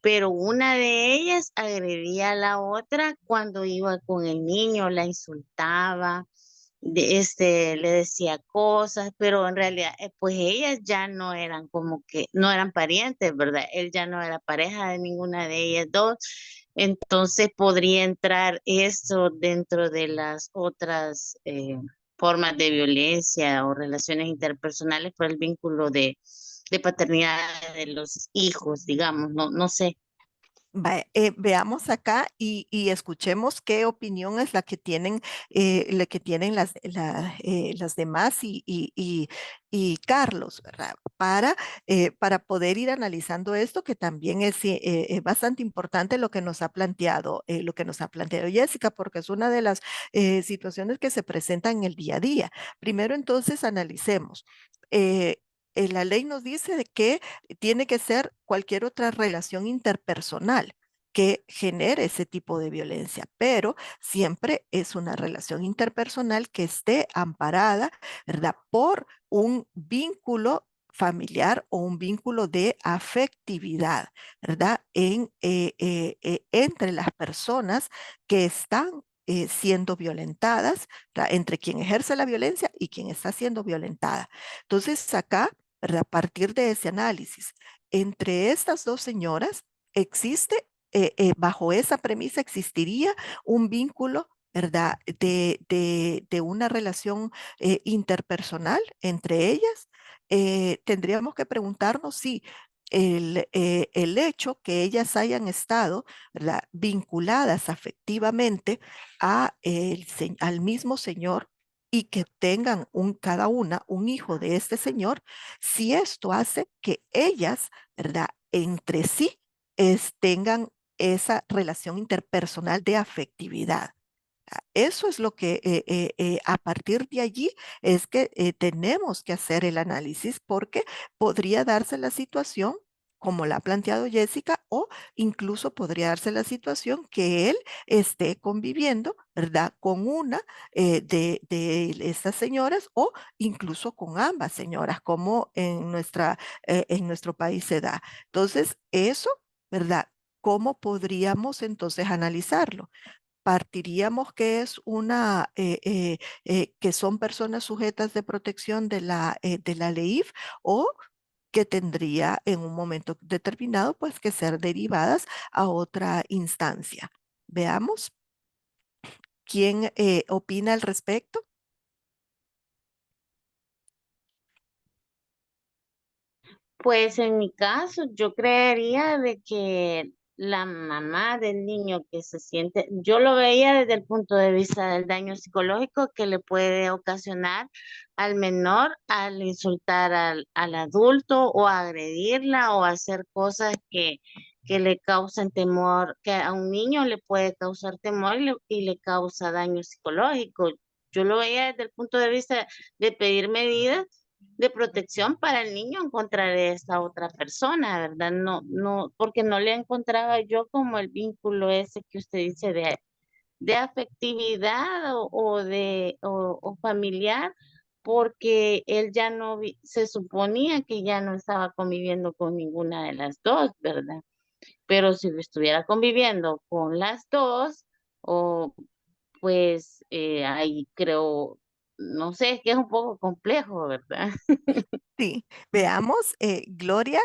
Speaker 2: Pero una de ellas agredía a la otra cuando iba con el niño, la insultaba, le decía cosas, pero en realidad, pues ellas ya no eran como que, no eran parientes, ¿verdad? Él ya no era pareja de ninguna de ellas dos. Entonces podría entrar eso dentro de las otras formas de violencia o relaciones interpersonales por el vínculo de paternidad de los hijos, digamos, no sé.
Speaker 1: Veamos acá y escuchemos qué opinión es la que tienen las demás y Carlos, ¿verdad? Para poder ir analizando esto, que también es bastante importante lo que nos ha planteado Jessica, porque es una de las situaciones que se presentan en el día a día. Primero, entonces, analicemos. eh, la ley nos dice de que tiene que ser cualquier otra relación interpersonal que genere ese tipo de violencia, pero siempre es una relación interpersonal que esté amparada, ¿verdad? Por un vínculo familiar o un vínculo de afectividad, ¿verdad? Entre las personas que están siendo violentadas, ¿verdad? Entre quien ejerce la violencia y quien está siendo violentada. Entonces, acá, ¿verdad? A partir de ese análisis, entre estas dos señoras existe, bajo esa premisa existiría un vínculo, ¿verdad? De una relación interpersonal entre ellas. Tendríamos que preguntarnos si el hecho que ellas hayan estado, ¿verdad? Vinculadas afectivamente al mismo señor y que tengan cada una un hijo de este señor, si esto hace que ellas, ¿verdad? Entre sí tengan esa relación interpersonal de afectividad. Eso es lo que a partir de allí es que tenemos que hacer el análisis porque podría darse la situación como la ha planteado Jessica, o incluso podría darse la situación que él esté conviviendo, ¿verdad? Con una de estas señoras o incluso con ambas señoras, como en nuestro país se da. Entonces, eso, ¿verdad? ¿Cómo podríamos entonces analizarlo? Partiríamos que es que son personas sujetas de protección de la LEIF, o que tendría en un momento determinado pues que ser derivadas a otra instancia. Veamos quién opina al respecto.
Speaker 2: Pues en mi caso, yo creería de que la mamá del niño que se siente, yo lo veía desde el punto de vista del daño psicológico que le puede ocasionar al menor al insultar al adulto o agredirla o hacer cosas que le causan temor, que a un niño le puede causar temor y le causa daño psicológico. Yo lo veía desde el punto de vista de pedir medidas de protección para el niño en contra de esta otra persona, ¿verdad? No, porque no le encontraba yo como el vínculo ese que usted dice de afectividad o familiar, porque él ya no, se suponía que ya no estaba conviviendo con ninguna de las dos, ¿verdad? Pero si estuviera conviviendo con las dos, o pues ahí creo, no sé, es que es un poco complejo, ¿verdad?
Speaker 1: Sí, veamos, Gloria,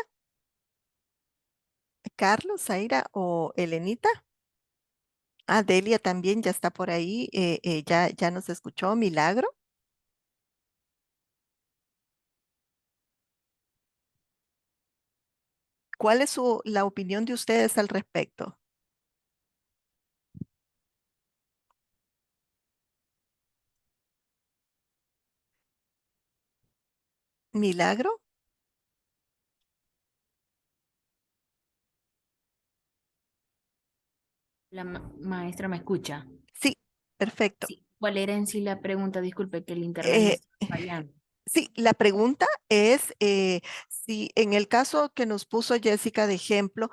Speaker 1: Carlos, Zaira o Elenita. Delia también ya está por ahí, ya nos escuchó, Milagro. ¿Cuál es la opinión de ustedes al respecto? Milagro.
Speaker 7: La maestra me escucha.
Speaker 1: Sí, perfecto.
Speaker 7: Sí. ¿Cuál era en sí la pregunta? Disculpe que el internet me
Speaker 1: Eh,
Speaker 7: está fallando.
Speaker 1: Sí, la pregunta es si en el caso que nos puso Jessica de ejemplo,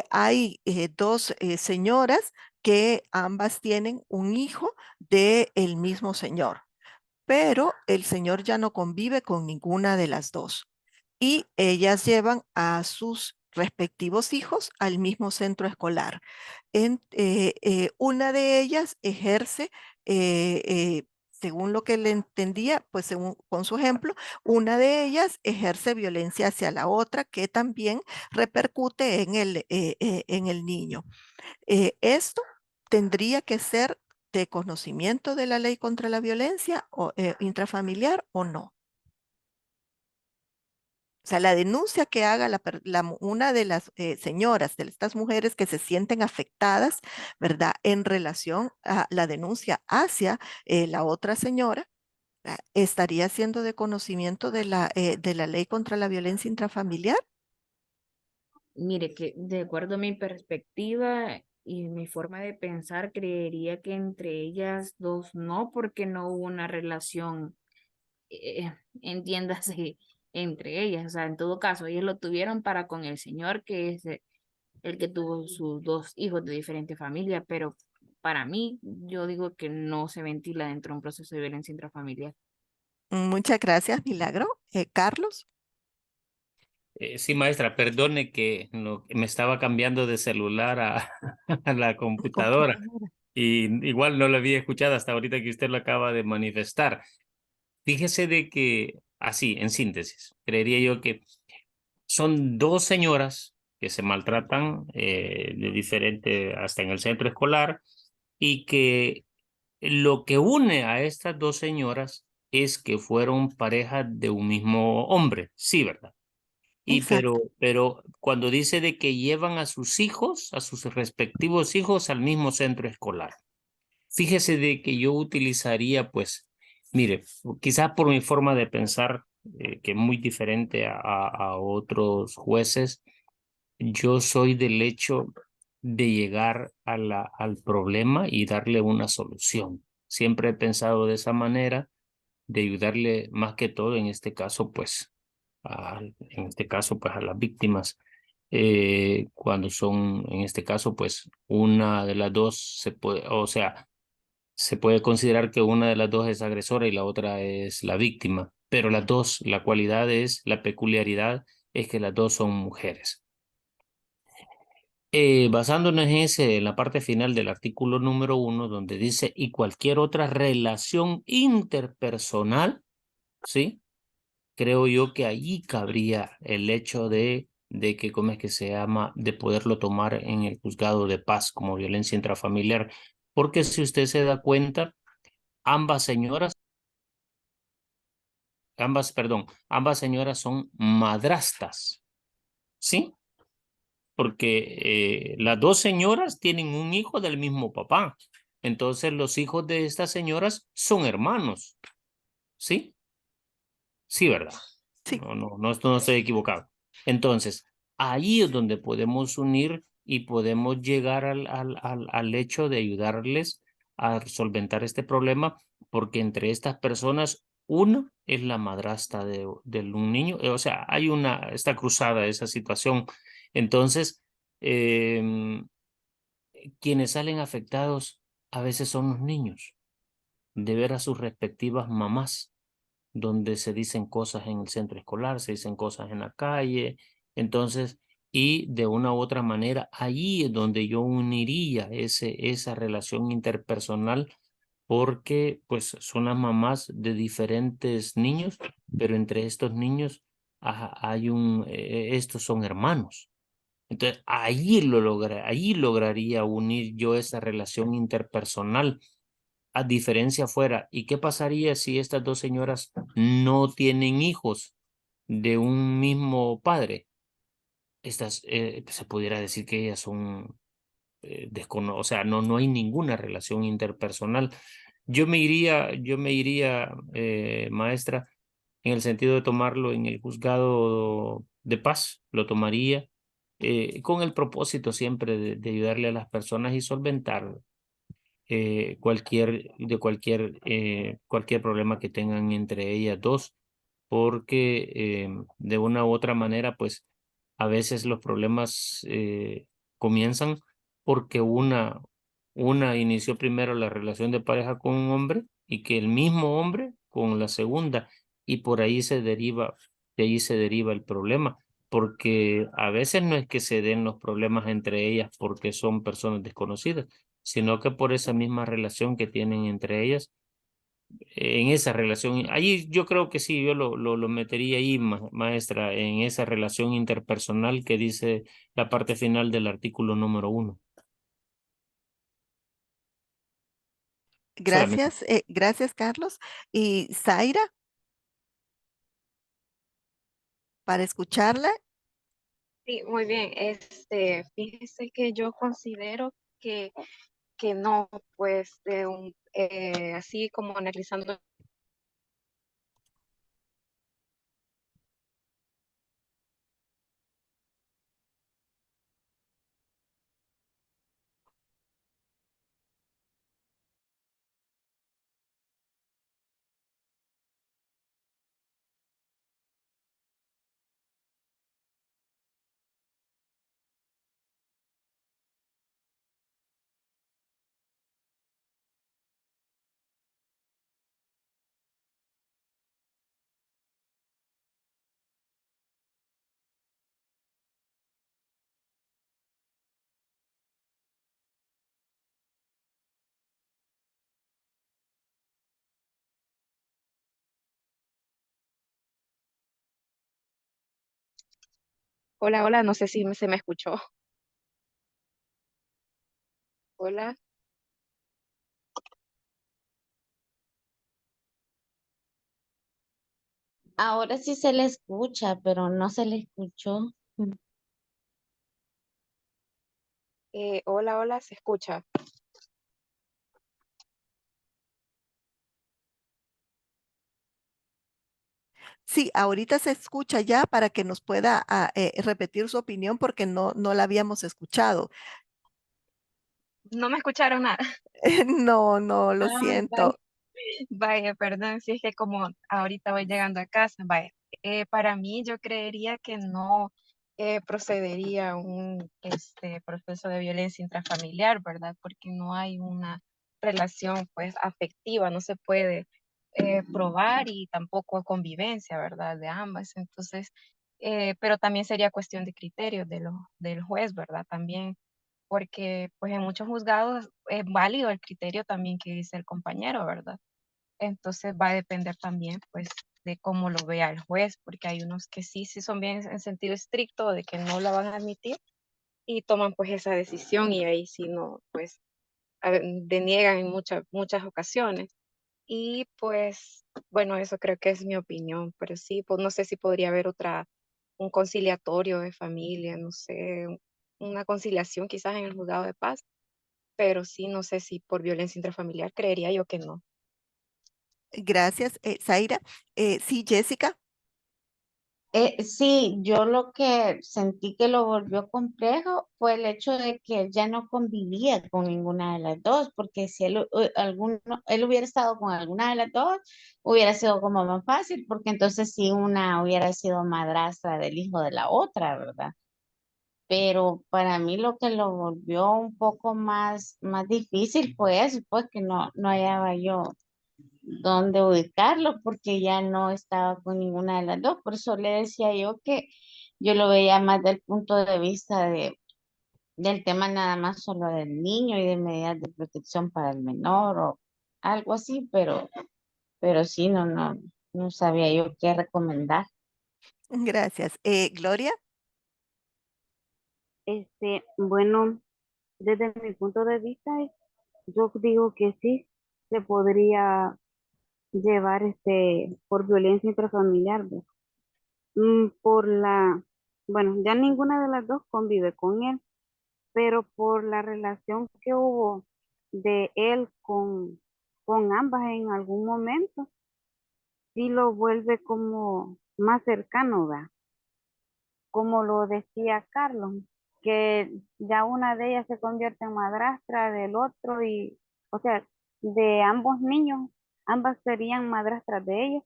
Speaker 1: hay dos señoras que ambas tienen un hijo del mismo señor, pero el señor ya no convive con ninguna de las dos y ellas llevan a sus respectivos hijos al mismo centro escolar. Una de ellas ejerce, según lo que le entendía, pues según, con su ejemplo, una de ellas ejerce violencia hacia la otra que también repercute en el niño. Esto tendría que ser de conocimiento de la ley contra la violencia intrafamiliar o no. O sea, la denuncia que haga una de las señoras, de estas mujeres que se sienten afectadas, ¿verdad? En relación a la denuncia hacia la otra señora, estaría siendo de conocimiento de la ley contra la violencia intrafamiliar.
Speaker 7: Mire, que de acuerdo a mi perspectiva y mi forma de pensar, creería que entre ellas dos no, porque no hubo una relación, entiéndase, entre ellas. O sea, en todo caso, ellos lo tuvieron para con el señor, que es el que tuvo sus dos hijos de diferente familia, pero para mí, yo digo que no se ventila dentro de un proceso de violencia intrafamiliar.
Speaker 1: Muchas gracias, Milagro. Carlos.
Speaker 3: Sí, maestra, perdone que me estaba cambiando de celular a, a la computadora
Speaker 1: Computadora.
Speaker 3: y igual no lo había escuchado hasta ahorita que usted lo acaba de manifestar. Fíjese de que, así, en síntesis, creería yo que son dos señoras que se maltratan de diferente, hasta en el centro escolar, y que lo que une a estas dos señoras es que fueron pareja de un mismo hombre, sí, ¿verdad? Y
Speaker 1: Exacto.
Speaker 3: pero cuando dice de que llevan a sus hijos, a sus respectivos hijos al mismo centro escolar. Fíjese de que yo utilizaría, pues, mire, quizás por mi forma de pensar, que es muy diferente a otros jueces, yo soy del hecho de llegar al problema y darle una solución. Siempre he pensado de esa manera, de ayudarle más que todo, en este caso, pues, a las víctimas, cuando son, en este caso, pues, una de las dos se puede, o sea, se puede considerar que una de las dos es agresora y la otra es la víctima, pero las dos, la cualidad es, la peculiaridad es que las dos son mujeres. Basándonos en en la parte final del artículo número 1, donde dice, y cualquier otra relación interpersonal, ¿sí? Creo yo que allí cabría el hecho de que, ¿cómo es que se llama?, de poderlo tomar en el juzgado de paz como violencia intrafamiliar. Porque si usted se da cuenta, ambas señoras, ambas señoras son madrastas, ¿sí? Porque las dos señoras tienen un hijo del mismo papá. Entonces los hijos de estas señoras son hermanos, ¿sí? Sí, ¿verdad?
Speaker 1: Sí.
Speaker 3: Esto no estoy equivocado. Entonces, ahí es donde podemos unir y podemos llegar al hecho de ayudarles a solventar este problema, porque entre estas personas, una es la madrastra de un niño, o sea, está cruzada esa situación. Entonces, quienes salen afectados a veces son los niños, de ver a sus respectivas mamás donde se dicen cosas en el centro escolar, se dicen cosas en la calle, entonces, y de una u otra manera, allí es donde yo uniría esa relación interpersonal, porque pues son las mamás de diferentes niños, pero entre estos niños estos son hermanos. Entonces, allí lograría unir yo esa relación interpersonal a diferencia fuera. ¿Y qué pasaría si estas dos señoras no tienen hijos de un mismo padre? Se pudiera decir que ellas son o sea, no hay ninguna relación interpersonal. Yo me iría, maestra,
Speaker 8: en el sentido de tomarlo en el juzgado de paz, lo tomaría con el propósito siempre de ayudarle a las personas y solventar cualquier problema que tengan entre ellas dos, porque de una u otra manera, pues a veces los problemas comienzan porque una inició primero la relación de pareja con un hombre y que el mismo hombre con la segunda, y por ahí de ahí se deriva el problema, porque a veces no es que se den los problemas entre ellas porque son personas desconocidas, sino que por esa misma relación que tienen entre ellas, en esa relación, allí yo creo que sí, yo lo metería ahí, maestra, en esa relación interpersonal que dice la parte final del artículo número 1. Solamente.
Speaker 1: Gracias, gracias, Carlos. Y Zaira, para escucharla.
Speaker 5: Sí, muy bien. Fíjese que yo considero que, que no, pues, así como analizando. Hola, hola, no sé si se me escuchó. Hola.
Speaker 2: Ahora sí se le escucha, pero no se le escuchó.
Speaker 5: Hola, hola, ¿se escucha?
Speaker 1: Sí, ahorita se escucha ya para que nos pueda repetir su opinión porque no la habíamos escuchado.
Speaker 5: No me escucharon nada.
Speaker 1: No, lo
Speaker 5: Ah, vaya,
Speaker 1: siento.
Speaker 5: vaya, perdón, si es que como ahorita voy llegando a casa, vaya. Para mí yo creería que no procedería un proceso de violencia intrafamiliar, ¿verdad? Porque no hay una relación pues afectiva, no se puede probar y tampoco convivencia, ¿verdad? De ambas. Entonces, pero también sería cuestión de criterios del juez, ¿verdad? También porque pues en muchos juzgados es válido el criterio también que dice el compañero, ¿verdad? Entonces va a depender también pues de cómo lo vea el juez, porque hay unos que sí son bien en sentido estricto de que no la van a admitir y toman pues esa decisión y ahí sí no, pues deniegan en muchas ocasiones. Y pues bueno, eso creo que es mi opinión, pero sí, pues no sé si podría haber un conciliatorio de familia, no sé, una conciliación quizás en el juzgado de paz, pero sí, no sé si por violencia intrafamiliar, creería yo que no.
Speaker 1: Gracias, Zaira. Sí, Jessica.
Speaker 2: Sí, yo lo que sentí que lo volvió complejo fue el hecho de que él ya no convivía con ninguna de las dos, porque si él hubiera estado con alguna de las dos, hubiera sido como más fácil, porque entonces sí una hubiera sido madrastra del hijo de la otra, ¿verdad? Pero para mí lo que lo volvió un poco más difícil fue eso, pues que no hallaba yo dónde ubicarlo porque ya no estaba con ninguna de las dos. Por eso le decía yo que yo lo veía más del punto de vista del tema nada más solo del niño y de medidas de protección para el menor o algo así, pero sí, no sabía yo qué recomendar.
Speaker 1: Gracias. Gloria.
Speaker 9: Bueno, desde mi punto de vista, yo digo que sí se podría llevar por violencia intrafamiliar, ¿ve? Por bueno, ya ninguna de las dos convive con él, pero por la relación que hubo de él con ambas en algún momento, sí lo vuelve como más cercano, ¿verdad? Como lo decía Carlos, que ya una de ellas se convierte en madrastra del otro y, o sea, de ambos niños, ambas serían madrastras de ellos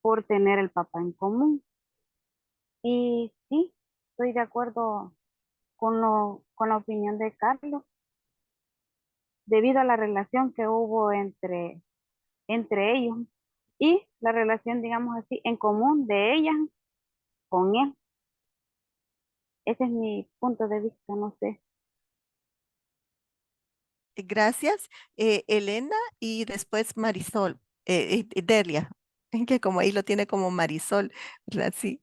Speaker 9: por tener el papá en común. Y sí, estoy de acuerdo con la opinión de Carlos, debido a la relación que hubo entre ellos y la relación, digamos así, en común de ella con él. Ese es mi punto de vista, no sé.
Speaker 1: Gracias, Elena, y después Marisol, Delia, que como ahí lo tiene como Marisol, ¿verdad? Sí,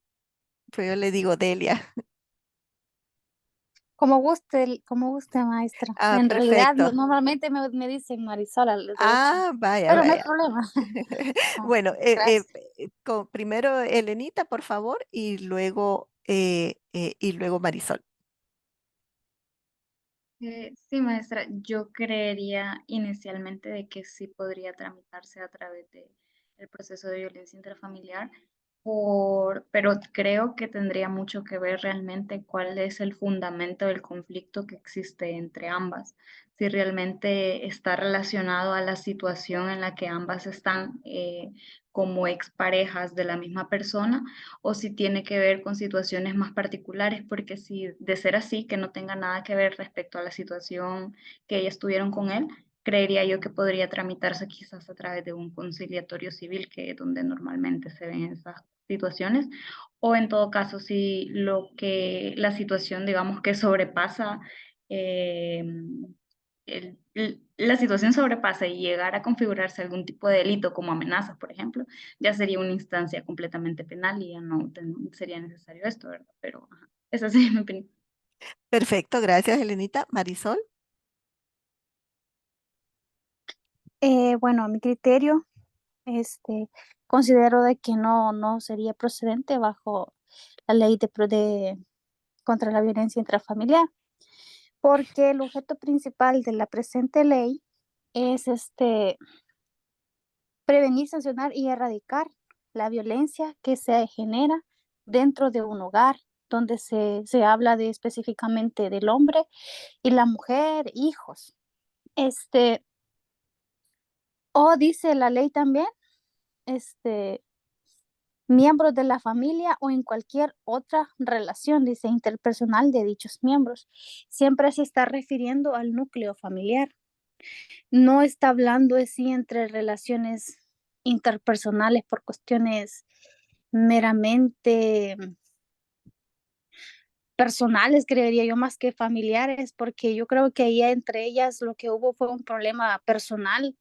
Speaker 1: pues yo le digo Delia.
Speaker 4: Como guste, maestra.
Speaker 1: Ah,
Speaker 4: En realidad,
Speaker 1: perfecto.
Speaker 4: normalmente me dicen Marisola, de hecho,
Speaker 1: Ah, vaya,
Speaker 4: pero no hay
Speaker 1: vaya.
Speaker 4: problema. Ah,
Speaker 1: Bueno,
Speaker 4: gracias.
Speaker 1: primero Elenita, por favor, y luego Marisol.
Speaker 6: Sí, maestra, yo creería inicialmente de que sí podría tramitarse a través del proceso de violencia intrafamiliar, pero creo que tendría mucho que ver realmente cuál es el fundamento del conflicto que existe entre ambas, si realmente está relacionado a la situación en la que ambas están como exparejas de la misma persona o si tiene que ver con situaciones más particulares, porque si de ser así, que no tenga nada que ver respecto a la situación que ellas tuvieron con él, creería yo que podría tramitarse quizás a través de un conciliatorio civil, que es donde normalmente se ven esas situaciones, o en todo caso, si la situación, digamos, que sobrepasa eh, la situación sobrepasa y llegar a configurarse algún tipo de delito como amenazas, por ejemplo, ya sería una instancia completamente penal y ya no sería necesario esto, ¿verdad? Pero ajá, esa sería mi opinión.
Speaker 1: Perfecto, gracias, Elenita. Marisol.
Speaker 4: Bueno, a mi criterio, considero de que no sería procedente bajo la ley contra la violencia intrafamiliar, porque el objeto principal de la presente ley es prevenir, sancionar y erradicar la violencia que se genera dentro de un hogar, donde se habla de específicamente del hombre y la mujer, hijos. Este, o dice la ley también, este, miembros de la familia o en cualquier otra relación, dice, interpersonal de dichos miembros. Siempre se está refiriendo al núcleo familiar. No está hablando así entre relaciones interpersonales por cuestiones meramente personales, creería yo, más que familiares, porque yo creo que ahí entre ellas lo que hubo fue un problema personal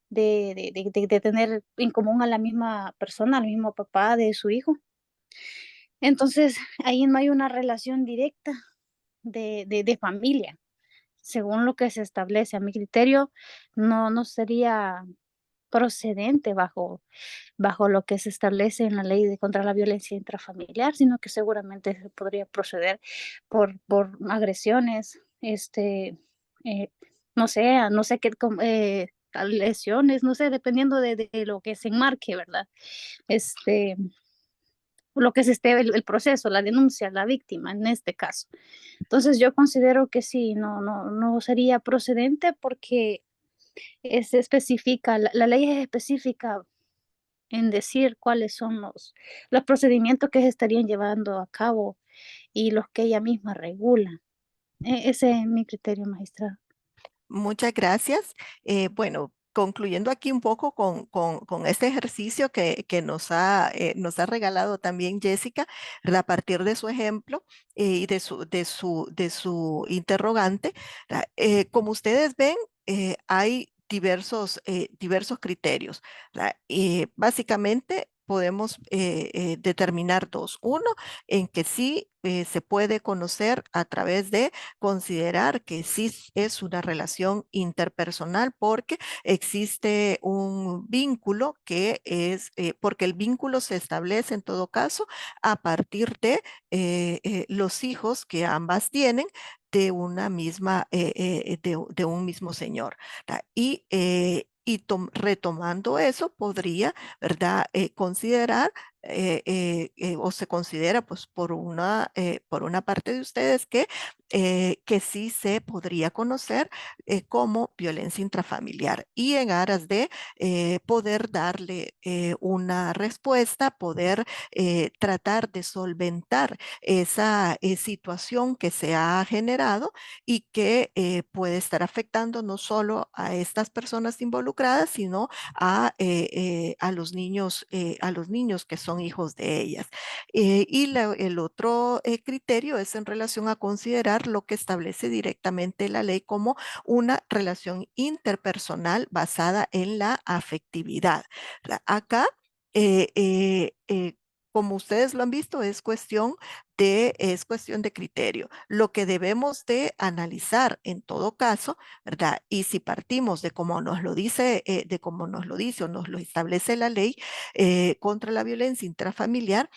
Speaker 4: de tener en común a la misma persona, al mismo papá de su hijo. Entonces, ahí no hay una relación directa de familia, según lo que se establece. A mi criterio, no sería procedente bajo lo que se establece en la ley contra la violencia intrafamiliar, sino que seguramente se podría proceder por agresiones, eh, no sé qué, lesiones, no sé, dependiendo de lo que se enmarque, ¿verdad? Este, lo que se esté el proceso, la denuncia, la víctima en este caso. Entonces yo considero que sí, no sería procedente porque se especifica, la ley es específica en decir cuáles son los procedimientos que se estarían llevando a cabo y los que ella misma regula. Ese es mi criterio, magistrado.
Speaker 1: Muchas gracias. Bueno, concluyendo aquí un poco con este ejercicio que nos ha regalado también Jessica, ¿verdad? A partir de su ejemplo y de su interrogante, ¿verdad? Como ustedes ven, hay diversos criterios, ¿verdad? Básicamente podemos determinar dos. Uno, en que sí se puede conocer a través de considerar que sí es una relación interpersonal porque existe un vínculo porque el vínculo se establece en todo caso a partir de los hijos que ambas tienen de una misma, de un mismo señor. ¿Ta? Y y retomando eso, podría, ¿verdad? Considerar o se considera pues por una parte de ustedes que sí se podría conocer como violencia intrafamiliar y en aras de poder darle una respuesta, poder tratar de solventar esa situación que se ha generado y que puede estar afectando no solo a estas personas involucradas, sino a los niños que son hijos de ellas. El otro criterio es en relación a considerar lo que establece directamente la ley como una relación interpersonal basada en la afectividad. Acá, eh, eh, eh, como ustedes lo han visto, es cuestión de criterio. Lo que debemos de analizar en todo caso, ¿verdad? Y si partimos de cómo nos lo dice, o nos lo establece la ley contra la violencia intrafamiliar,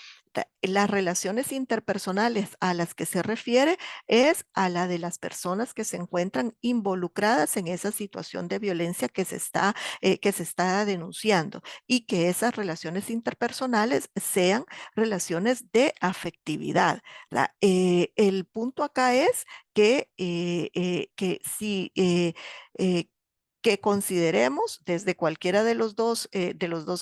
Speaker 1: las relaciones interpersonales a las que se refiere es a la de las personas que se encuentran involucradas en esa situación de violencia que se está denunciando y que esas relaciones interpersonales sean relaciones de afectividad. El punto acá es que si que consideremos desde cualquiera de los dos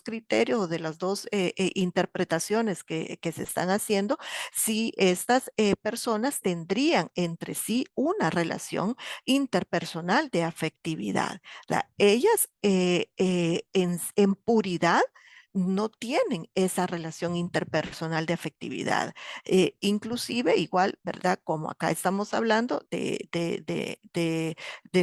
Speaker 1: criterios o de las dos interpretaciones que se están haciendo, si estas personas tendrían entre sí una relación interpersonal de afectividad. Ellas en puridad no tienen esa relación interpersonal de afectividad. Inclusive, igual, ¿verdad? Como acá estamos hablando de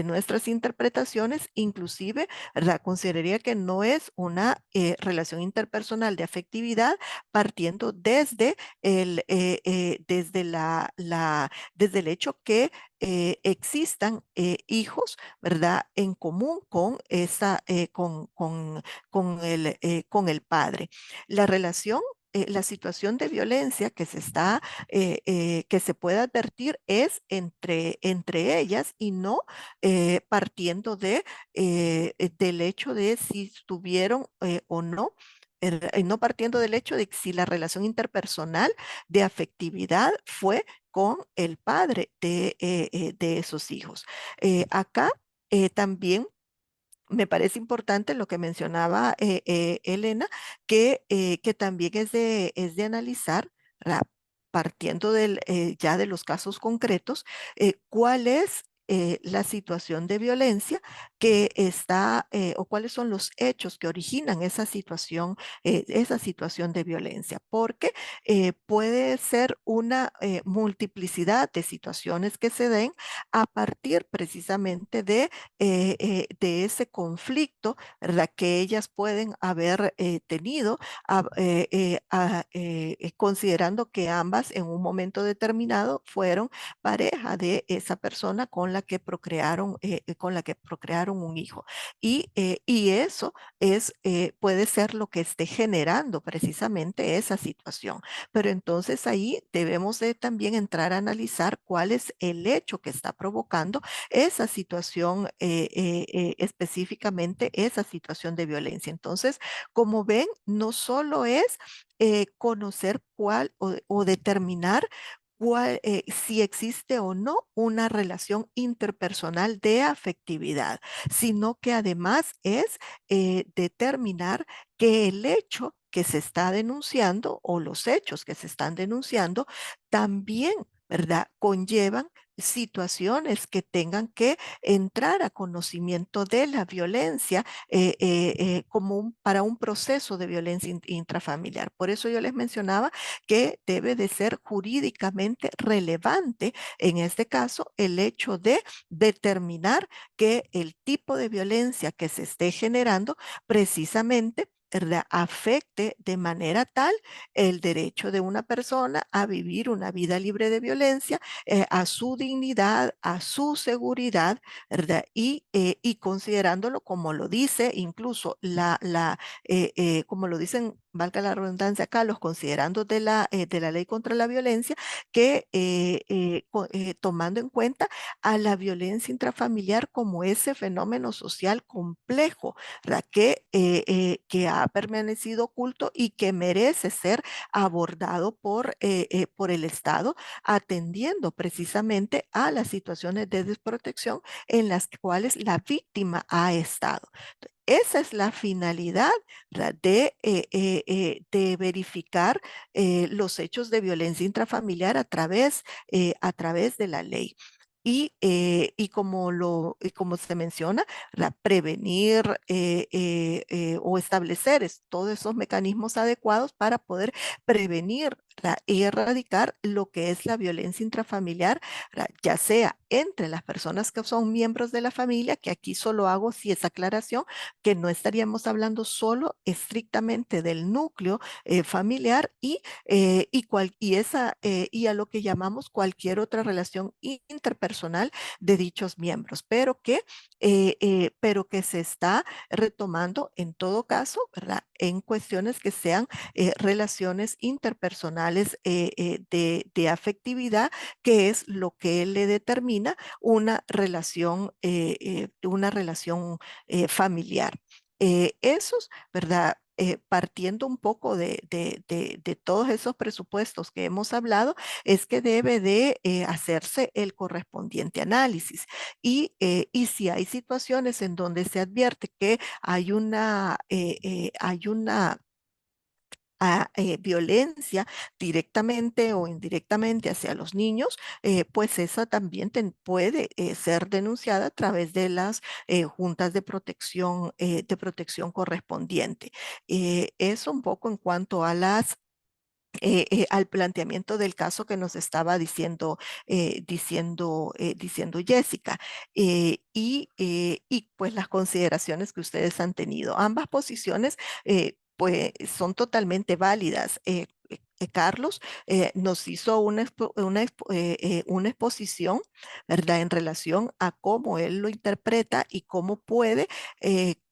Speaker 1: nuestras interpretaciones, inclusive, ¿verdad? Consideraría que no es una relación interpersonal de afectividad partiendo desde el hecho que existan hijos, ¿verdad? En común con el padre. La relación la situación de violencia que se puede advertir es entre ellas y no partiendo del hecho de si estuvieron o no, no partiendo del hecho de si la relación interpersonal de afectividad fue con el padre de esos hijos. Acá también me parece importante lo que mencionaba Elena, que también es de analizar, ¿verdad? Partiendo ya de los casos concretos, cuál es la situación de violencia o cuáles son los hechos que originan esa situación de violencia, porque puede ser una multiplicidad de situaciones que se den a partir precisamente de ese conflicto, ¿verdad? Que ellas pueden haber tenido, considerando que ambas en un momento determinado fueron pareja de esa persona con la que procrearon un hijo. Y eso puede ser lo que esté generando precisamente esa situación. Pero entonces ahí debemos de también entrar a analizar cuál es el hecho que está provocando esa situación, específicamente esa situación de violencia. Entonces, como ven, no solo es conocer cuál o determinar si existe o no una relación interpersonal de afectividad, sino que además es determinar que el hecho que se está denunciando o los hechos que se están denunciando también, ¿verdad? Conllevan situaciones que tengan que entrar a conocimiento de la violencia para un proceso de violencia intrafamiliar. Por eso yo les mencionaba que debe de ser jurídicamente relevante en este caso el hecho de determinar que el tipo de violencia que se esté generando precisamente, ¿verdad?, afecte de manera tal el derecho de una persona a vivir una vida libre de violencia, a su dignidad, a su seguridad, ¿verdad? Y considerándolo como lo dice incluso como lo dicen valga la redundancia acá, los considerandos de la ley contra la violencia, que tomando en cuenta a la violencia intrafamiliar como ese fenómeno social complejo, ¿verdad? Que ha permanecido oculto y que merece ser abordado por el Estado, atendiendo precisamente a las situaciones de desprotección en las cuales la víctima ha estado. Esa es la finalidad, ¿verdad? De verificar los hechos de violencia intrafamiliar a través de la ley. Y como se menciona, prevenir o establecer todos esos mecanismos adecuados para poder prevenir y erradicar lo que es la violencia intrafamiliar, ya sea entre las personas que son miembros de la familia, que aquí solo hago si esa aclaración, que no estaríamos hablando solo estrictamente del núcleo familiar y a lo que llamamos cualquier otra relación interpersonal de dichos miembros, pero que se está retomando en todo caso, ¿verdad? En cuestiones que sean relaciones interpersonales de afectividad, que es lo que le determina una relación familiar. Esos, ¿verdad? Partiendo un poco de todos esos presupuestos que hemos hablado, es que debe de hacerse el correspondiente análisis. Y si hay situaciones en donde se advierte que hay una violencia directamente o indirectamente hacia los niños, pues esa también puede ser denunciada a través de las juntas de protección correspondiente. Eso un poco en cuanto a al planteamiento del caso que nos estaba diciendo Jessica, y pues las consideraciones que ustedes han tenido. Ambas posiciones pues son totalmente válidas. Carlos nos hizo una exposición, ¿verdad? En relación a cómo él lo interpreta y cómo puede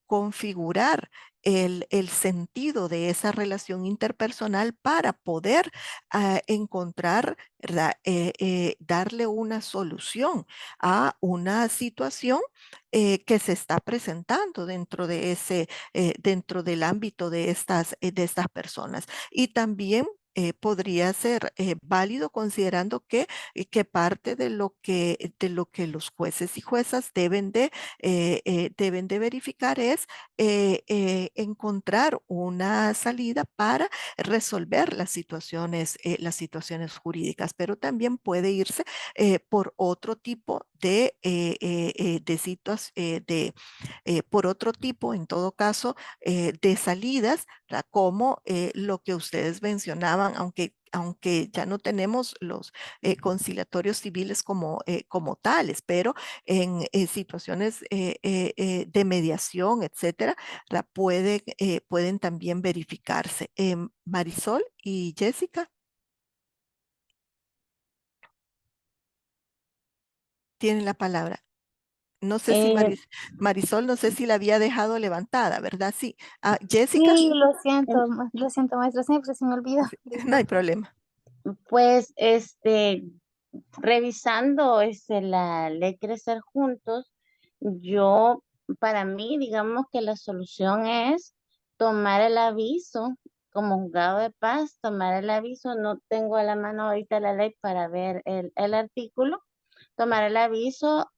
Speaker 1: configurar el sentido de esa relación interpersonal para poder encontrar, ¿verdad? Darle una solución a una situación que se está presentando dentro del ámbito de estas personas. Y también podría ser válido considerando que parte de lo que los jueces y juezas deben de verificar es encontrar una salida para resolver las situaciones jurídicas, pero también puede irse por otro tipo por otro tipo, en todo caso, de salidas, ¿verdad? Como lo que ustedes mencionaban, aunque ya no tenemos los conciliatorios civiles como tales, pero en situaciones de mediación, etcétera, pueden también verificarse. Marisol y Jessica tienen la palabra. No sé si
Speaker 2: Eh,
Speaker 1: Marisol, no sé si la había dejado levantada, ¿verdad? Sí. Jessica,
Speaker 4: Sí, lo siento, maestra, siempre se me olvida.
Speaker 1: no hay problema.
Speaker 2: pues, revisando la ley Crecer Juntos, yo, para mí, digamos que la solución es tomar el aviso como juzgado de paz, tomar el aviso, no tengo a la mano ahorita la ley para ver el artículo, tomar el aviso,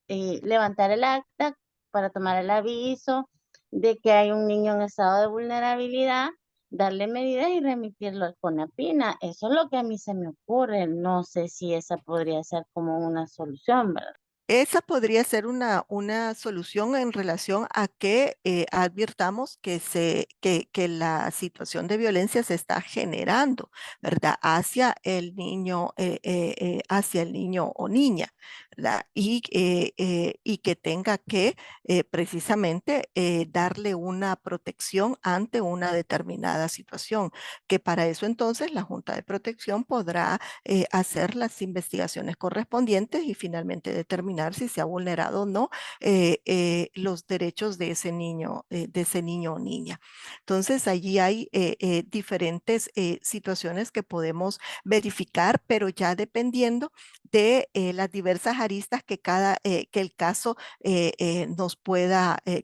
Speaker 2: levantar el acta para tomar el aviso de que hay un niño en estado de vulnerabilidad, darle medidas y remitirlo al CONAPINA. Eso es lo que a mí se me ocurre. No sé si esa podría ser como una solución, ¿verdad?
Speaker 1: Esa podría ser una solución en relación a que advirtamos que la situación de violencia se está generando, ¿verdad? Hacia el niño o niña, ¿verdad? Y que tenga que precisamente darle una protección ante una determinada situación, que para eso entonces la Junta de Protección podrá hacer las investigaciones correspondientes y finalmente determinar determinar si se ha vulnerado o no los derechos de ese niño o niña. Entonces, allí hay diferentes situaciones que podemos verificar, pero ya dependiendo de las diversas aristas que el caso que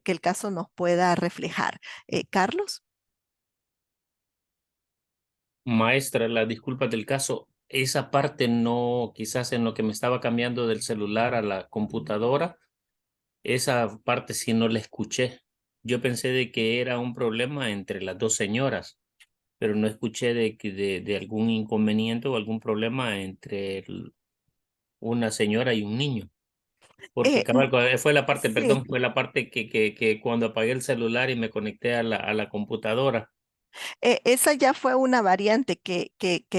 Speaker 1: el caso nos pueda reflejar. Carlos.
Speaker 8: Maestra, las disculpas del caso, esa parte no, quizás en lo que me estaba cambiando del celular a la computadora, esa parte sí no la escuché. Yo pensé de que era un problema entre las dos señoras, pero no escuché de algún inconveniente o algún problema entre una señora y un niño. Porque
Speaker 1: Eh, n-
Speaker 8: cabal, fue la parte,
Speaker 1: sí.
Speaker 8: perdón, fue la parte que cuando apagué el celular y me conecté a la computadora.
Speaker 1: Esa ya fue una variante que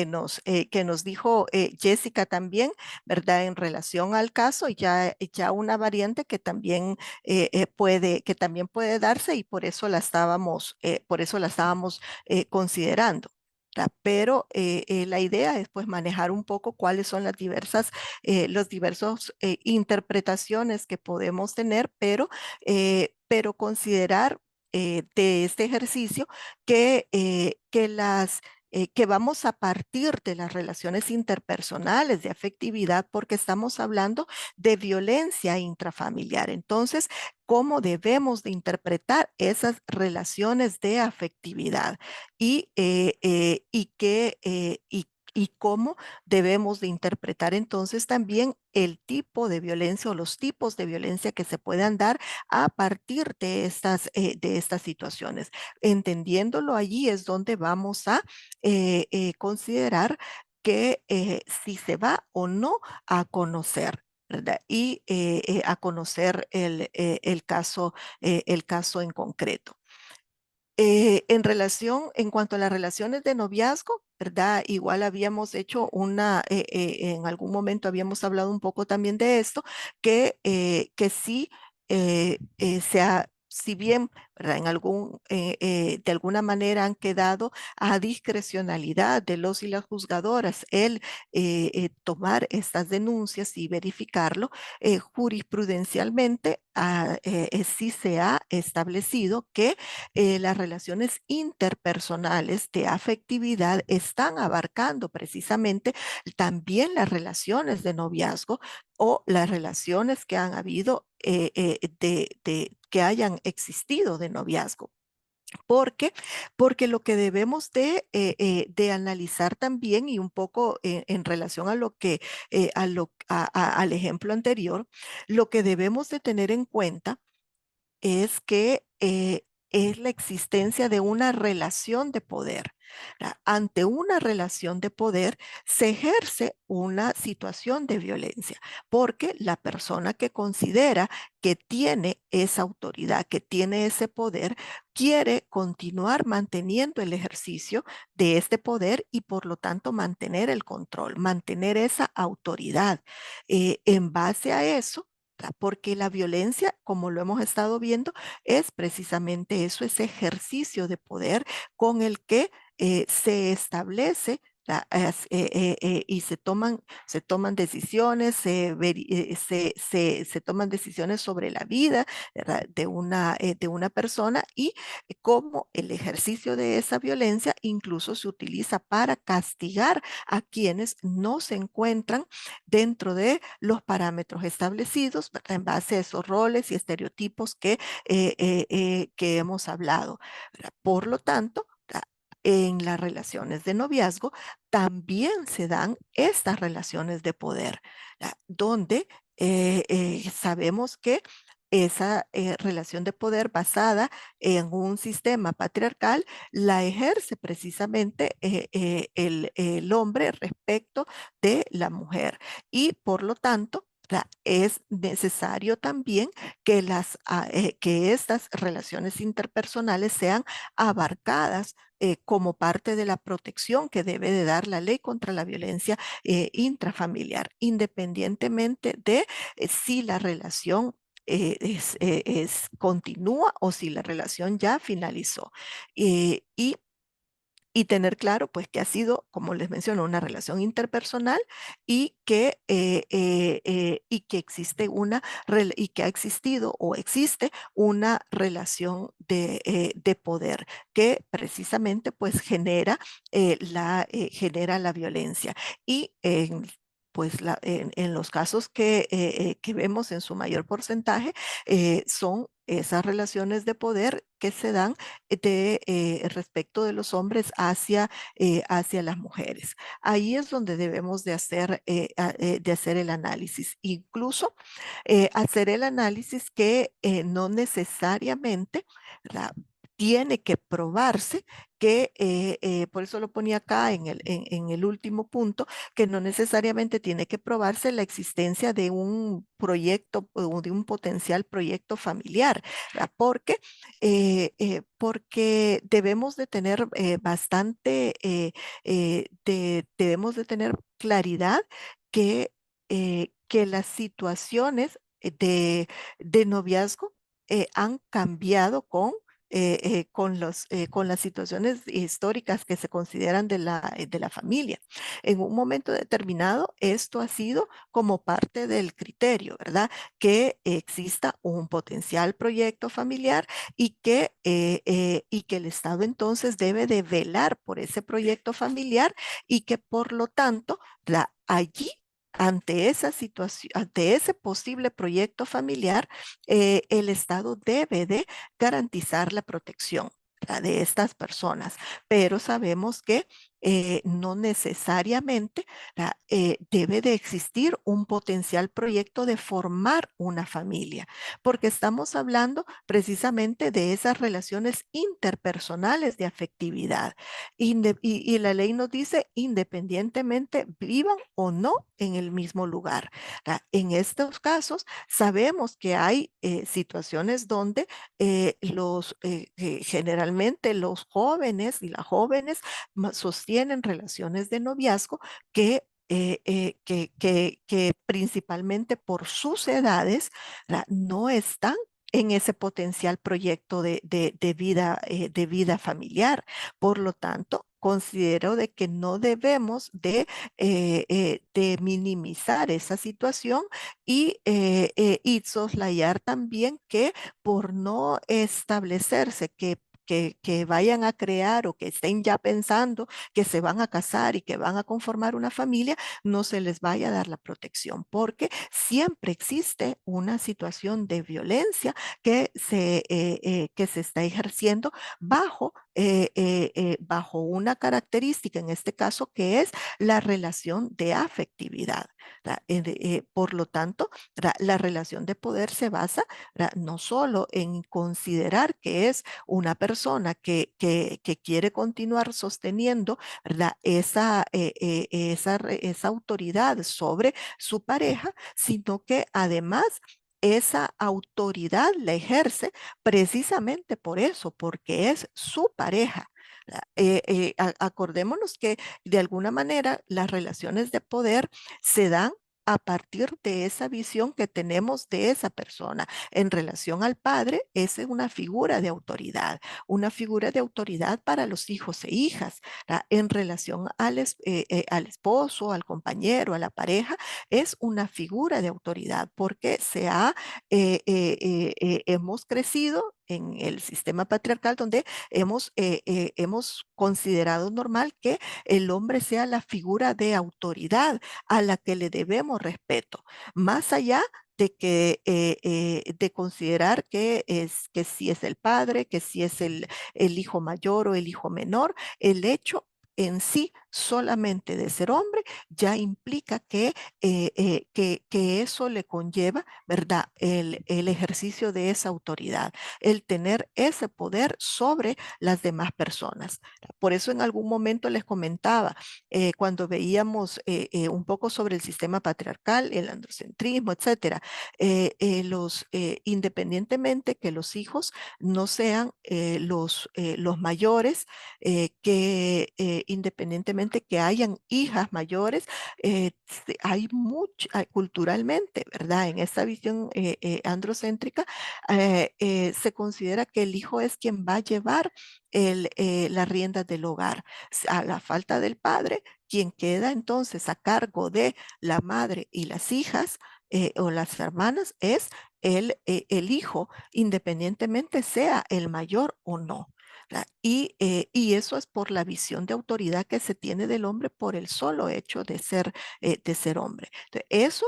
Speaker 1: nos dijo Jessica también, ¿verdad? En relación al caso, ya una variante que también que también puede darse y por eso la estábamos considerando. ¿Verdad? Pero la idea es pues manejar un poco cuáles son los diversos interpretaciones que podemos tener, pero considerar de este ejercicio que vamos a partir de las relaciones interpersonales de afectividad porque estamos hablando de violencia intrafamiliar. Entonces, ¿cómo debemos de interpretar esas relaciones de afectividad y cómo debemos de interpretar entonces también el tipo de violencia o los tipos de violencia que se puedan dar a partir de estas situaciones? Entendiéndolo allí es donde vamos a considerar que si se va o no a conocer, ¿verdad? Y a conocer el caso en concreto. En cuanto a las relaciones de noviazgo, ¿verdad? Igual habíamos hecho en algún momento habíamos hablado un poco también de esto, que sí si bien, ¿verdad? De alguna manera han quedado a discrecionalidad de los y las juzgadoras el tomar estas denuncias y verificarlo, jurisprudencialmente sí se ha establecido que las relaciones interpersonales de afectividad están abarcando precisamente también las relaciones de noviazgo o las relaciones que han habido, que hayan existido de noviazgo. ¿Por qué? Porque lo que debemos de analizar también y un poco en relación a lo que, al ejemplo anterior, lo que debemos de tener en cuenta es que es la existencia de una relación de poder. ¿Verdad? Ante una relación de poder se ejerce una situación de violencia, porque la persona que considera que tiene esa autoridad, que tiene ese poder, quiere continuar manteniendo el ejercicio de este poder y por lo tanto mantener el control, mantener esa autoridad. En base a eso, porque la violencia, como lo hemos estado viendo, es precisamente eso, ese ejercicio de poder con el que se establece y se toman decisiones, se toman decisiones sobre la vida, ¿verdad? De una persona y cómo el ejercicio de esa violencia incluso se utiliza para castigar a quienes no se encuentran dentro de los parámetros establecidos, ¿verdad? En base a esos roles y estereotipos que hemos hablado, ¿verdad? Por lo tanto, en las relaciones de noviazgo también se dan estas relaciones de poder, donde sabemos que esa relación de poder basada en un sistema patriarcal la ejerce precisamente el hombre respecto de la mujer y por lo tanto es necesario también que estas relaciones interpersonales sean abarcadas como parte de la protección que debe de dar la ley contra la violencia intrafamiliar, independientemente de si la relación continúa o si la relación ya finalizó. Y y tener claro pues que ha sido, como les menciono, una relación interpersonal y que existe y que ha existido o existe una relación de poder que precisamente pues genera la violencia. Y pues en los casos que vemos en su mayor porcentaje son esas relaciones de poder que se dan respecto de los hombres hacia las mujeres. Ahí es donde debemos de hacer el análisis. Incluso hacer el análisis que no necesariamente, ¿verdad?, tiene que probarse por eso lo ponía acá en el último punto, que no necesariamente tiene que probarse la existencia de un proyecto o de un potencial proyecto familiar, ¿verdad? Porque debemos de tener debemos de tener claridad que las situaciones de noviazgo han cambiado con las situaciones históricas que se consideran de la familia. En un momento determinado, esto ha sido como parte del criterio, ¿verdad? Que exista un potencial proyecto familiar y que el Estado entonces debe de velar por ese proyecto familiar y que por lo tanto, allí ante esa situación, ante ese posible proyecto familiar, el Estado debe de garantizar la protección, ¿verdad?, de estas personas, pero sabemos que no necesariamente, ¿verdad?, debe de existir un potencial proyecto de formar una familia, porque estamos hablando precisamente de esas relaciones interpersonales de afectividad. Y la ley nos dice independientemente vivan o no en el mismo lugar. En estos casos sabemos que hay situaciones donde generalmente los jóvenes y las jóvenes sostienen relaciones de noviazgo que principalmente por sus edades, no están en ese potencial proyecto de vida familiar. Por lo tanto, considero de que no debemos de minimizar esa situación y soslayar también que por no establecerse que vayan a crear o que estén ya pensando que se van a casar y que van a conformar una familia, no se les vaya a dar la protección, porque siempre existe una situación de violencia que se está ejerciendo bajo una característica, en este caso, que es la relación de afectividad. Por lo tanto, la relación de poder se basa no solo en considerar que es una persona que quiere continuar sosteniendo, ¿verdad?, esa autoridad sobre su pareja, sino que además esa autoridad la ejerce precisamente por eso, porque es su pareja. Acordémonos que de alguna manera las relaciones de poder se dan a partir de esa visión que tenemos de esa persona. En relación al padre, es una figura de autoridad para los hijos e hijas. En relación al esposo, al compañero, a la pareja, es una figura de autoridad porque hemos crecido en el sistema patriarcal donde hemos considerado normal que el hombre sea la figura de autoridad a la que le debemos respeto, más allá de considerar que si es el padre, que si es el hijo mayor o el hijo menor, el hecho en sí solamente de ser hombre ya implica que eso le conlleva, ¿verdad?, el ejercicio de esa autoridad, el tener ese poder sobre las demás personas. Por eso en algún momento les comentaba, cuando veíamos un poco sobre el sistema patriarcal, el androcentrismo, etcétera, independientemente que los hijos no sean los mayores, que independientemente solamente que hayan hijas mayores, hay mucho, culturalmente, ¿verdad? En esta visión androcéntrica, se considera que el hijo es quien va a llevar las riendas del hogar. A la falta del padre, quien queda entonces a cargo de la madre y las hijas o las hermanas es el hijo, independientemente sea el mayor o no. Y eso es por la visión de autoridad que se tiene del hombre por el solo hecho de ser hombre. Entonces, eso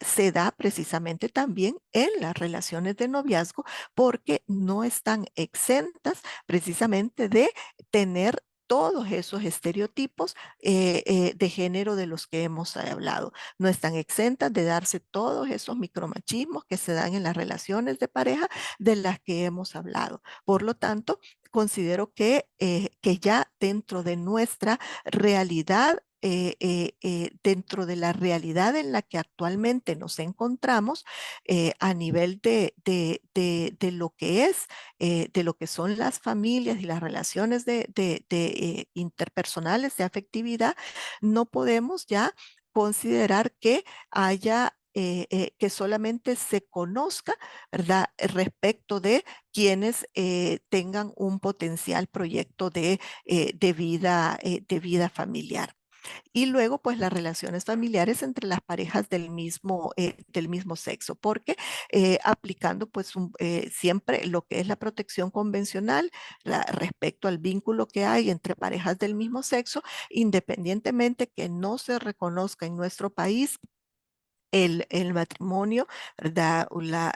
Speaker 1: se da precisamente también en las relaciones de noviazgo porque no están exentas precisamente de tener todos esos estereotipos de género de los que hemos hablado. No están exentas de darse todos esos micromachismos que se dan en las relaciones de pareja de las que hemos hablado. Por lo tanto, considero que ya dentro de nuestra realidad, dentro de la realidad en la que actualmente nos encontramos, a nivel de lo que es, de lo que son las familias y las relaciones interpersonales de afectividad, no podemos ya considerar que haya que solamente se conozca, ¿verdad? Respecto de quienes tengan un potencial proyecto de vida familiar. Y luego, pues las relaciones familiares entre las parejas del mismo sexo, porque aplicando pues siempre lo que es la protección convencional respecto al vínculo que hay entre parejas del mismo sexo, independientemente que no se reconozca en nuestro país el matrimonio, ¿verdad?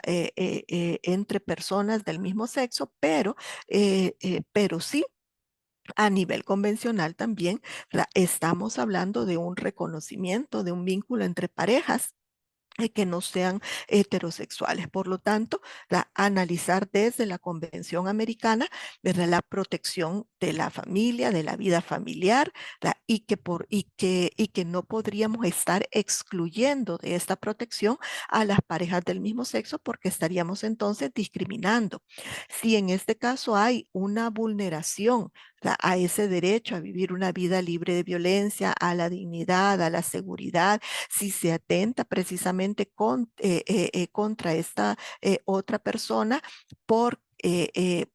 Speaker 1: Entre personas del mismo sexo, pero sí a nivel convencional también estamos hablando de un reconocimiento de un vínculo entre parejas que no sean heterosexuales. Por lo tanto, analizar desde la Convención Americana, ¿verdad? La protección de la familia, de la vida familiar, y que no podríamos estar excluyendo de esta protección a las parejas del mismo sexo porque estaríamos entonces discriminando. Si en este caso hay una vulneración a ese derecho a vivir una vida libre de violencia, a la dignidad, a la seguridad, si se atenta precisamente contra esta otra persona por en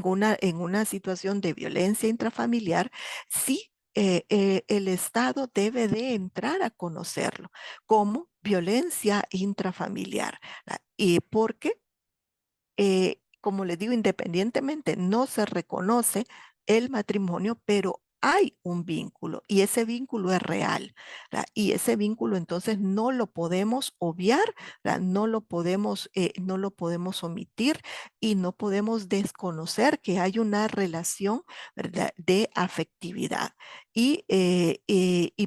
Speaker 1: una situación de violencia intrafamiliar, sí, el Estado debe de entrar a conocerlo como violencia intrafamiliar. Y porque como les digo, independientemente no se reconoce el matrimonio, pero hay un vínculo y ese vínculo es real, ¿verdad? Y ese vínculo entonces no lo podemos obviar, ¿verdad? No lo podemos omitir y no podemos desconocer que hay una relación, ¿verdad? De afectividad y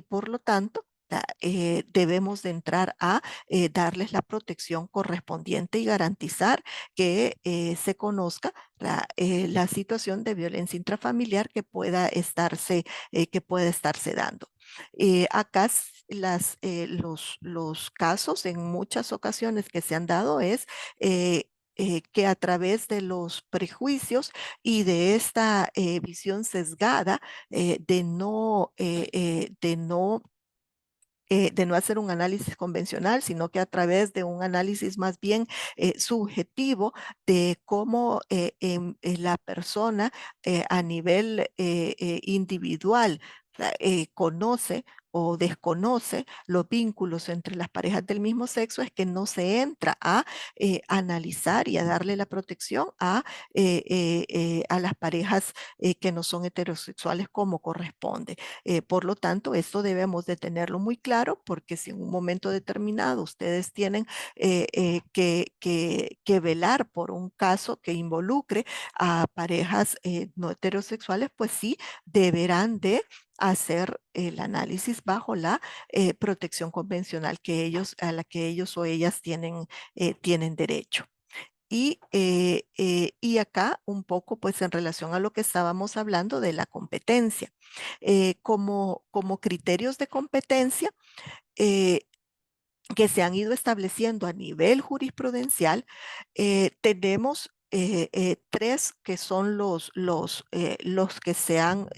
Speaker 1: por lo tanto debemos de entrar a darles la protección correspondiente y garantizar que se conozca la situación de violencia intrafamiliar que pueda estarse dando. Acá los casos en muchas ocasiones que se han dado es que a través de los prejuicios y de esta visión sesgada de no hacer un análisis convencional, sino que a través de un análisis más bien subjetivo de cómo la persona a nivel individual conoce o desconoce los vínculos entre las parejas del mismo sexo, es que no se entra a analizar y a darle la protección a las parejas que no son heterosexuales como corresponde. Por lo tanto, esto debemos de tenerlo muy claro porque si en un momento determinado ustedes tienen que velar por un caso que involucre a parejas no heterosexuales, pues sí, deberán de hacer el análisis bajo la protección convencional a la que ellos o ellas tienen derecho. Y acá un poco, pues en relación a lo que estábamos hablando de la competencia. Como criterios de competencia eh, que se han ido estableciendo a nivel jurisprudencial, tenemos tres que son los que se han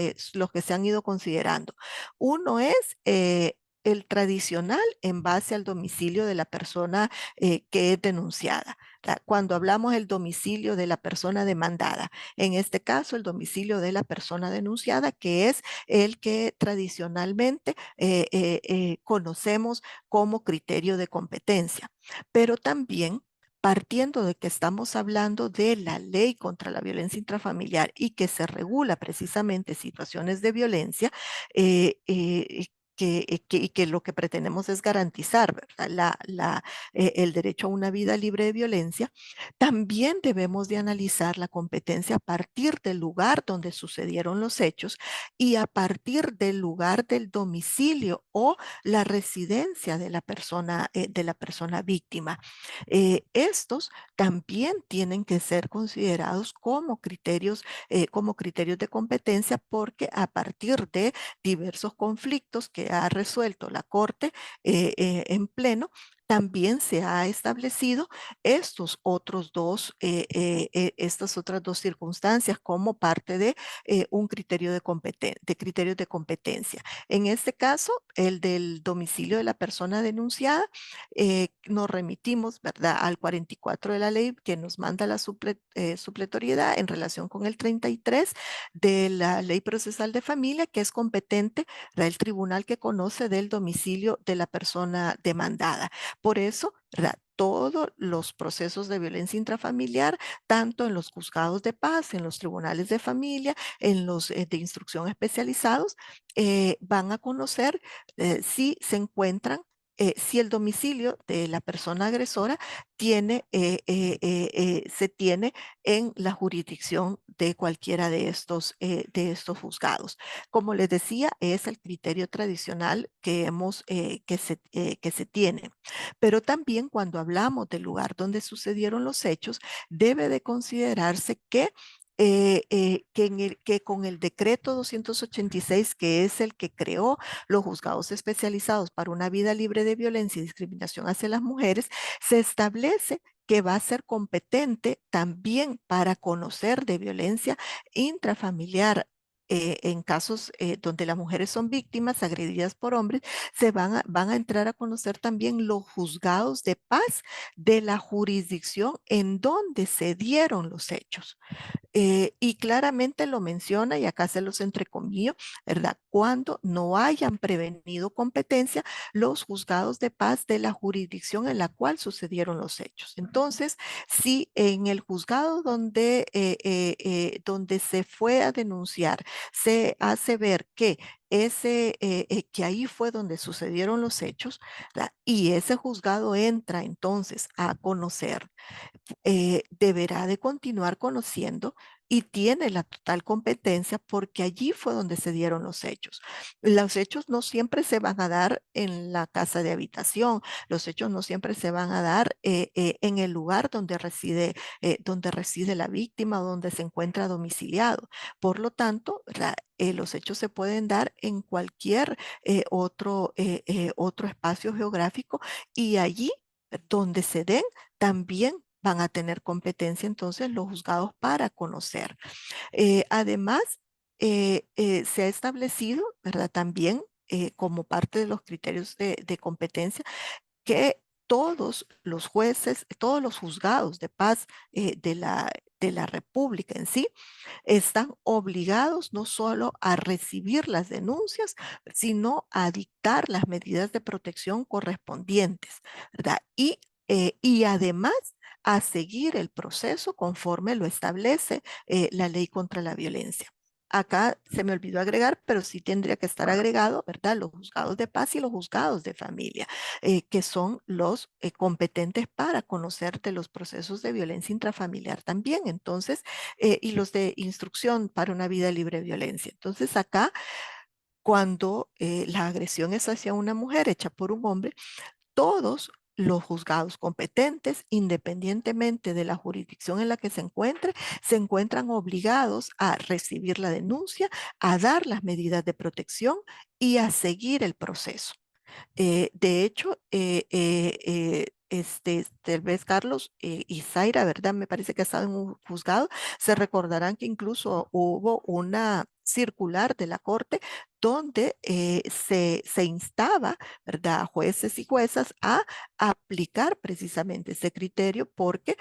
Speaker 1: ido considerando. Uno es el tradicional en base al domicilio de la persona que es denunciada. Cuando hablamos del domicilio de la persona demandada, en este caso el domicilio de la persona denunciada, que es el que tradicionalmente conocemos como criterio de competencia. Pero también, partiendo de que estamos hablando de la ley contra la violencia intrafamiliar y que se regula precisamente situaciones de violencia, y que lo que pretendemos es garantizar, ¿verdad? El derecho a una vida libre de violencia, también debemos de analizar la competencia a partir del lugar donde sucedieron los hechos y a partir del lugar del domicilio o la residencia de la persona víctima. Estos también tienen que ser considerados como criterios de competencia, porque a partir de diversos conflictos que ha resuelto la Corte en pleno, también se ha establecido estas otras dos circunstancias como parte de un criterio de criterios de competencia. En este caso, el del domicilio de la persona denunciada, nos remitimos, ¿verdad?, al 44 de la ley que nos manda la supletoriedad en relación con el 33 de la Ley Procesal de Familia, que es competente el tribunal que conoce del domicilio de la persona demandada. Por eso, ¿verdad?, todos los procesos de violencia intrafamiliar, tanto en los juzgados de paz, en los tribunales de familia, en los de instrucción especializados, van a conocer si se encuentran si el domicilio de la persona agresora se tiene en la jurisdicción de cualquiera de estos juzgados. Como les decía, es el criterio tradicional que se tiene. Pero también cuando hablamos del lugar donde sucedieron los hechos, debe de considerarse que con el decreto 286, que es el que creó los juzgados especializados para una vida libre de violencia y discriminación hacia las mujeres, se establece que va a ser competente también para conocer de violencia intrafamiliar en casos donde las mujeres son víctimas agredidas por hombres. Van a entrar a conocer también los juzgados de paz de la jurisdicción en donde se dieron los hechos. Y claramente lo menciona, y acá se los entrecomillo, ¿verdad? Cuando no hayan prevenido competencia los juzgados de paz de la jurisdicción en la cual sucedieron los hechos. Entonces, si en el juzgado donde se fue a denunciar se hace ver que ahí fue donde sucedieron los hechos, ¿verdad?, y ese juzgado entra entonces a conocer, deberá de continuar conociendo y tiene la total competencia porque allí fue donde se dieron los hechos. Los hechos no siempre se van a dar en la casa de habitación, los hechos no siempre se van a dar en el lugar donde reside la víctima o donde se encuentra domiciliado. Por lo tanto, los hechos se pueden dar en cualquier otro espacio geográfico, y allí donde se den también van a tener competencia entonces los juzgados para conocer. Además, se ha establecido, ¿verdad?, también como parte de los criterios de competencia, que todos los jueces, todos los juzgados de paz de la República en sí, están obligados no solo a recibir las denuncias, sino a dictar las medidas de protección correspondientes, ¿verdad? Y además a seguir el proceso conforme lo establece la ley contra la violencia. Acá se me olvidó agregar, pero sí tendría que estar agregado, ¿verdad?, los juzgados de paz y los juzgados de familia, que son los competentes para conocer de los procesos de violencia intrafamiliar también. Entonces, y los de instrucción para una vida libre de violencia. Entonces, acá, cuando la agresión es hacia una mujer hecha por un hombre, todos los juzgados competentes, independientemente de la jurisdicción en la que se encuentran obligados a recibir la denuncia, a dar las medidas de protección y a seguir el proceso. De hecho, tal vez Carlos y Zaira, ¿verdad? Me parece que ha estado en un juzgado, se recordarán que incluso hubo una circular de la Corte donde se instaba, ¿verdad?, a jueces y juezas a aplicar precisamente ese criterio porque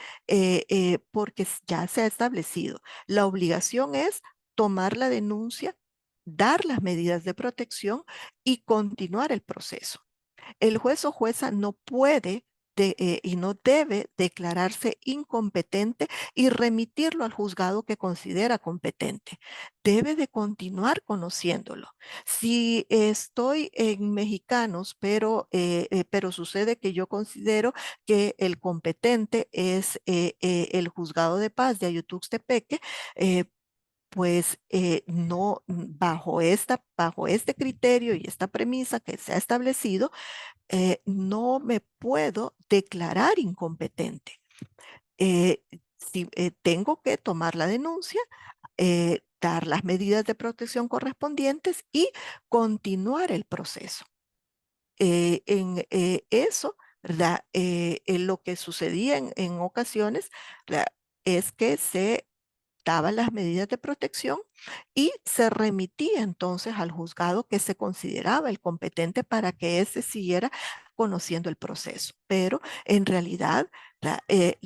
Speaker 1: ya se ha establecido. La obligación es tomar la denuncia, dar las medidas de protección y continuar el proceso. El juez o jueza no puede y no debe declararse incompetente y remitirlo al juzgado que considera competente. Debe de continuar conociéndolo. Si estoy en Mexicanos, pero sucede que yo considero que el competente es el juzgado de paz de Ayutuxtepeque, pues no, bajo este criterio y esta premisa que se ha establecido, no me puedo declarar incompetente. Tengo que tomar la denuncia, dar las medidas de protección correspondientes y continuar el proceso. En eso, ¿verdad? Lo que sucedía en ocasiones, ¿verdad?, es que se daban las medidas de protección y se remitía entonces al juzgado que se consideraba el competente para que éste siguiera conociendo el proceso. Pero en realidad,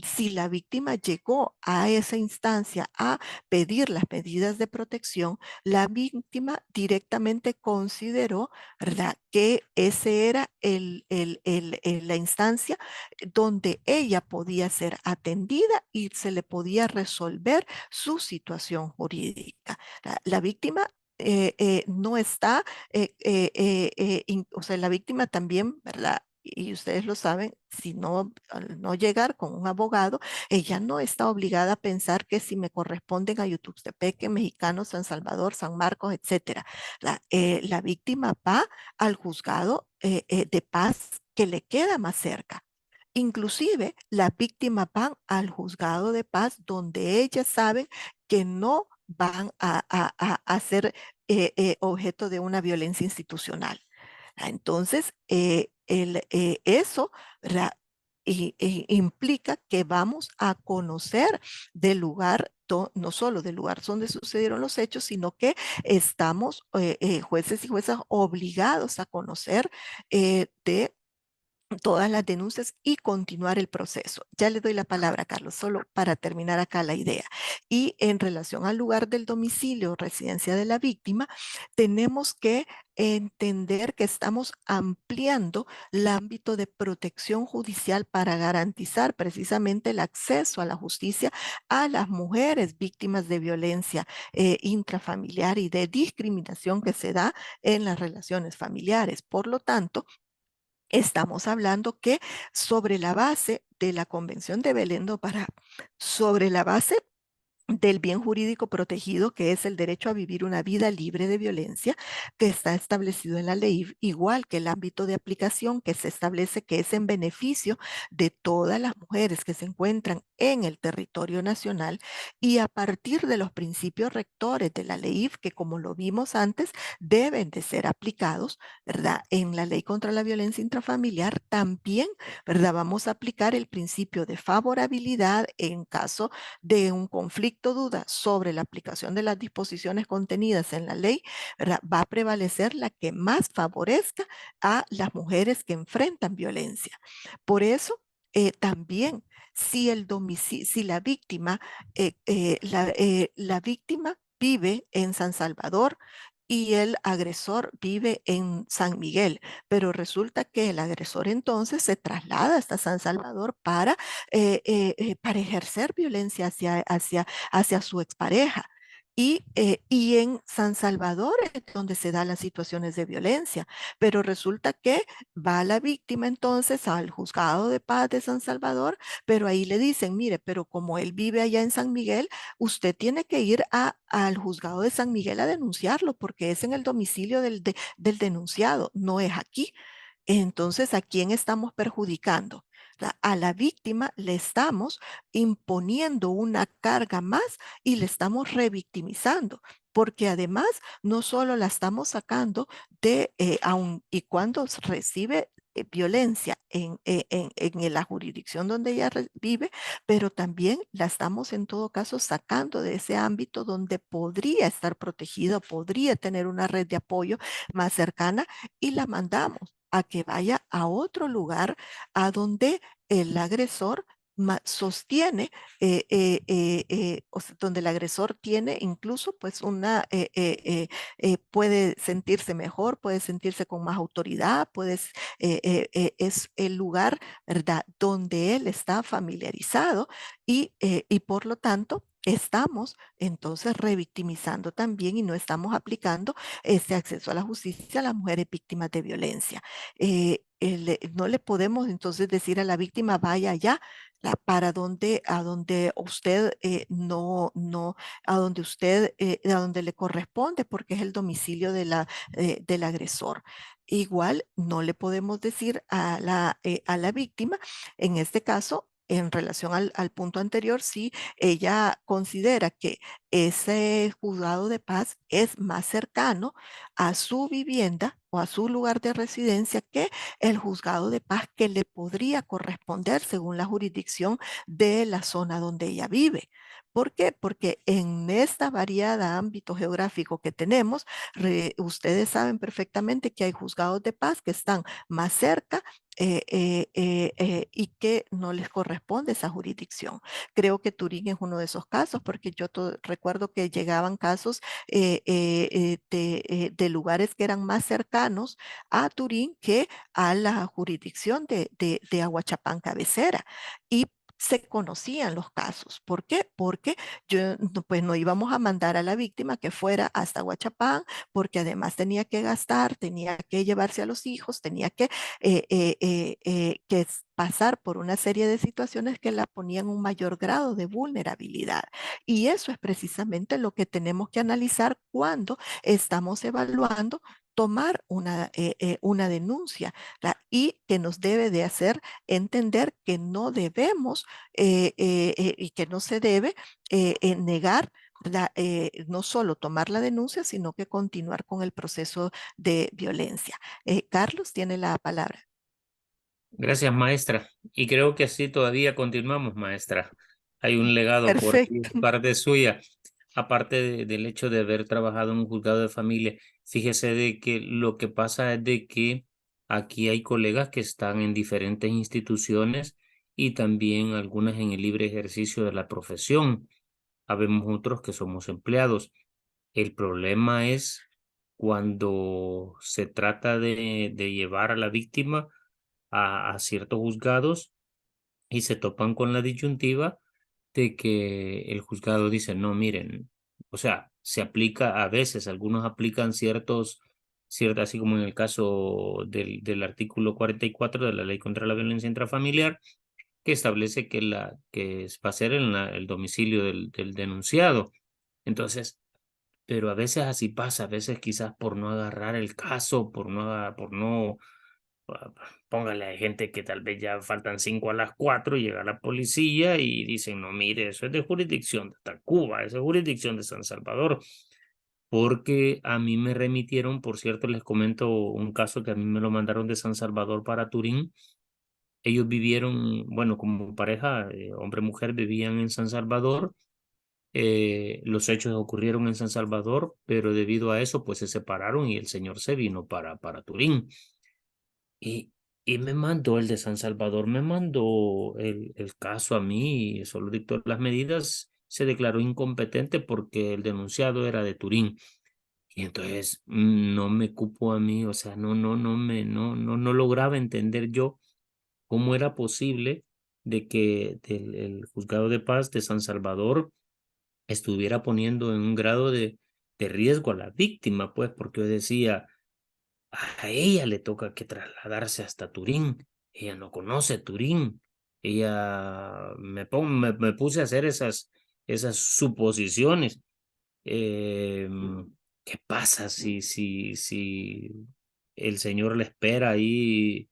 Speaker 1: si la víctima llegó a esa instancia a pedir las medidas de protección, la víctima directamente consideró, ¿verdad?, que ese era la instancia donde ella podía ser atendida y se le podía resolver su situación jurídica. La víctima no está, o sea, la víctima también, ¿verdad? Y ustedes lo saben, si no, al no llegar con un abogado, ella no está obligada a pensar que si me corresponden a Yutuxtepeque, Mexicano, San Salvador, San Marcos, etcétera. La víctima va al juzgado de paz que le queda más cerca. Inclusive, las víctimas van al juzgado de paz donde ellas saben que no van a ser objeto de una violencia institucional. Entonces, eso, ¿verdad?, implica que vamos a conocer del lugar, no solo del lugar donde sucedieron los hechos, sino que estamos, jueces y juezas, obligados a conocer de todas las denuncias y continuar el proceso. Ya le doy la palabra, Carlos, solo para terminar acá la idea. Y en relación al lugar del domicilio o residencia de la víctima, tenemos que entender que estamos ampliando el ámbito de protección judicial para garantizar precisamente el acceso a la justicia a las mujeres víctimas de violencia intrafamiliar y de discriminación que se da en las relaciones familiares. Por lo tanto, estamos hablando que sobre la base de la Convención de Belén do Pará, sobre la base del bien jurídico protegido, que es el derecho a vivir una vida libre de violencia, que está establecido en la ley, igual que el ámbito de aplicación que se establece que es en beneficio de todas las mujeres que se encuentran en el territorio nacional, y a partir de los principios rectores de la ley, que como lo vimos antes, deben de ser aplicados, ¿verdad? En la ley contra la violencia intrafamiliar también, ¿verdad?, vamos a aplicar el principio de favorabilidad en caso de un conflicto, duda sobre la aplicación de las disposiciones contenidas en la ley, ¿verdad?, va a prevalecer la que más favorezca a las mujeres que enfrentan violencia. Por eso, también, si la víctima, la víctima vive en San Salvador y el agresor vive en San Miguel, pero resulta que el agresor entonces se traslada hasta San Salvador para ejercer violencia hacia su expareja. Y en San Salvador es donde se dan las situaciones de violencia, pero resulta que va la víctima entonces al juzgado de paz de San Salvador, pero ahí le dicen, mire, pero como él vive allá en San Miguel, usted tiene que ir al juzgado de San Miguel a denunciarlo porque es en el domicilio del denunciado, no es aquí. Entonces, ¿a quién estamos perjudicando? A la víctima le estamos imponiendo una carga más y le estamos revictimizando, porque además no solo la estamos sacando aun y cuando recibe violencia en la jurisdicción donde ella vive, pero también la estamos en todo caso sacando de ese ámbito donde podría estar protegida, podría tener una red de apoyo más cercana y la mandamos a que vaya a otro lugar a donde el agresor sostiene, o sea, donde el agresor tiene incluso pues puede sentirse mejor, puede sentirse con más autoridad, es el lugar, ¿verdad?, donde él está familiarizado y por lo tanto estamos entonces revictimizando también y no estamos aplicando este acceso a la justicia a las mujeres víctimas de violencia. No le podemos entonces decir a la víctima vaya allá para donde a donde usted a donde usted a donde le corresponde porque es el domicilio del agresor. Igual no le podemos decir a la víctima, en este caso, en relación al punto anterior, si ella considera que ese juzgado de paz es más cercano a su vivienda o a su lugar de residencia que el juzgado de paz que le podría corresponder según la jurisdicción de la zona donde ella vive. ¿Por qué? Porque en esta variada ámbito geográfico que tenemos, ustedes saben perfectamente que hay juzgados de paz que están más cerca y que no les corresponde esa jurisdicción. Creo que Turín es uno de esos casos porque yo recuerdo que llegaban casos de lugares que eran más cercanos a Turín que a la jurisdicción de Aguachapán cabecera. Y se conocían los casos. ¿Por qué? Porque pues no íbamos a mandar a la víctima que fuera hasta Aguachapán, porque además tenía que gastar, tenía que llevarse a los hijos, tenía que pasar por una serie de situaciones que la ponían un mayor grado de vulnerabilidad. Y eso es precisamente lo que tenemos que analizar cuando estamos evaluando tomar una denuncia y que nos debe de hacer entender que no debemos y que no se debe negar no solo tomar la denuncia, sino que continuar con el proceso de violencia. Carlos tiene la palabra.
Speaker 8: Gracias, maestra. Y creo que así todavía continuamos, maestra. Hay un legado por ahí de
Speaker 1: Perfecto.
Speaker 8: parte suya, aparte del hecho de haber trabajado en un juzgado de familia. Fíjese de que lo que pasa es de que aquí hay colegas que están en diferentes instituciones y también algunas en el libre ejercicio de la profesión. Habemos otros que somos empleados. El problema es cuando se trata de llevar a la víctima a ciertos juzgados y se topan con la disyuntiva de que el juzgado dice, no, miren, o sea, se aplica a veces, algunos aplican así como en el caso del artículo 44 de la Ley contra la Violencia Intrafamiliar, que establece que va a ser en el domicilio del denunciado. Entonces, pero a veces así pasa, a veces quizás por no agarrar el caso, por no póngale, hay gente que tal vez ya faltan 5 a las 4 y llega la policía y dicen, no, mire, eso es de jurisdicción de Tacuba, eso es jurisdicción de San Salvador, porque a mí me remitieron, por cierto, les comento un caso que a mí me lo mandaron de San Salvador para Turín. Ellos vivieron, bueno, como pareja, hombre-mujer, vivían en San Salvador. Los hechos ocurrieron en San Salvador, pero debido a eso, pues se separaron y el señor se vino para Turín. Y, y me mandó el de San Salvador, me mandó el caso a mí y solo dictó las medidas, se declaró incompetente porque el denunciado era de Turín. Y entonces no me cupo a mí, o sea, no lograba entender yo cómo era posible de que el juzgado de paz de San Salvador estuviera poniendo en un grado de riesgo a la víctima, pues, porque yo decía, a ella le toca que trasladarse hasta Turín. Ella no conoce Turín. Ella me puse a hacer esas suposiciones. ¿Qué pasa si el señor le espera ahí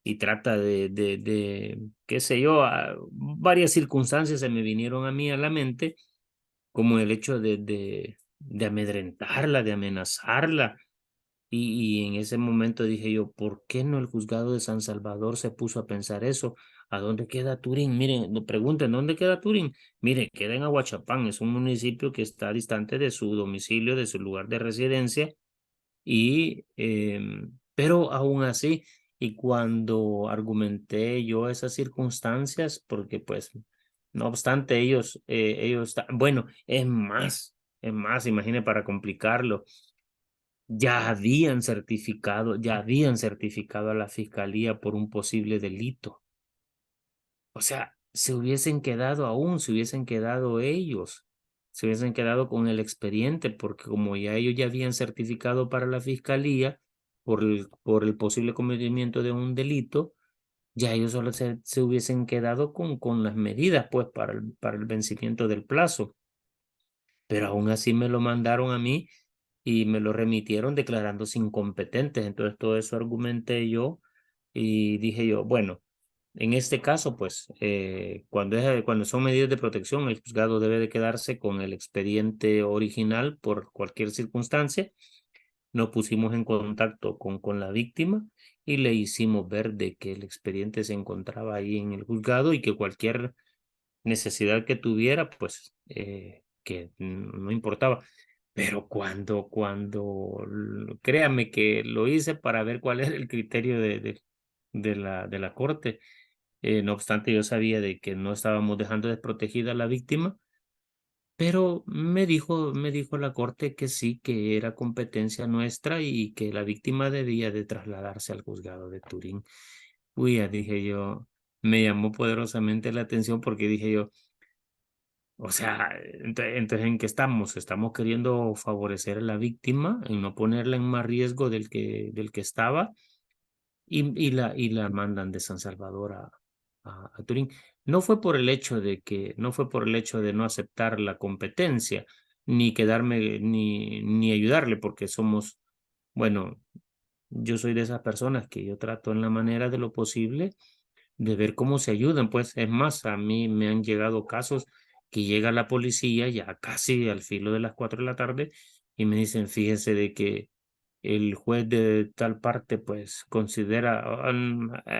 Speaker 8: y trata qué sé yo, varias circunstancias se me vinieron a mí a la mente, como el hecho de amedrentarla, de amenazarla, Y en ese momento dije yo, ¿por qué no el juzgado de San Salvador se puso a pensar eso? ¿A dónde queda Turín? Miren, me pregunten, ¿dónde queda Turín? Mire, queda en Aguachapán, es un municipio que está distante de su domicilio, de su lugar de residencia, pero aún así, y cuando argumenté yo esas circunstancias, porque pues, no obstante, bueno, es más, imagine para complicarlo, ya habían certificado a la fiscalía por un posible delito. O sea, se hubiesen quedado ellos, se hubiesen quedado con el expediente, porque como ya ellos ya habían certificado para la fiscalía por el posible cometimiento de un delito, ya ellos solo se hubiesen quedado con las medidas, pues, para el vencimiento del plazo. Pero aún así me lo mandaron a mí y me lo remitieron declarándose incompetentes. Entonces todo eso argumenté yo y dije yo, bueno, en este caso, pues, cuando son medidas de protección, el juzgado debe de quedarse con el expediente original por cualquier circunstancia. Nos pusimos en contacto con la víctima y le hicimos ver de que el expediente se encontraba ahí en el juzgado y que cualquier necesidad que tuviera, pues, que no importaba. Pero créame que lo hice para ver cuál era el criterio de la corte. No obstante, yo sabía de que no estábamos dejando desprotegida a la víctima, pero me dijo la corte que sí, que era competencia nuestra y que la víctima debía de trasladarse al juzgado de Turín. Uy, ya dije yo, me llamó poderosamente la atención porque dije yo, o sea, entonces, ¿en qué estamos? Estamos queriendo favorecer a la víctima y no ponerla en más riesgo del que estaba y la mandan de San Salvador a Turín. No fue por el hecho de no aceptar la competencia, ni quedarme, ni ayudarle, porque bueno, yo soy de esas personas que yo trato en la manera de lo posible de ver cómo se ayudan. Pues es más, a mí me han llegado casos que llega la policía ya casi al filo de las 4 de la tarde y me dicen, fíjese de que el juez de tal parte pues considera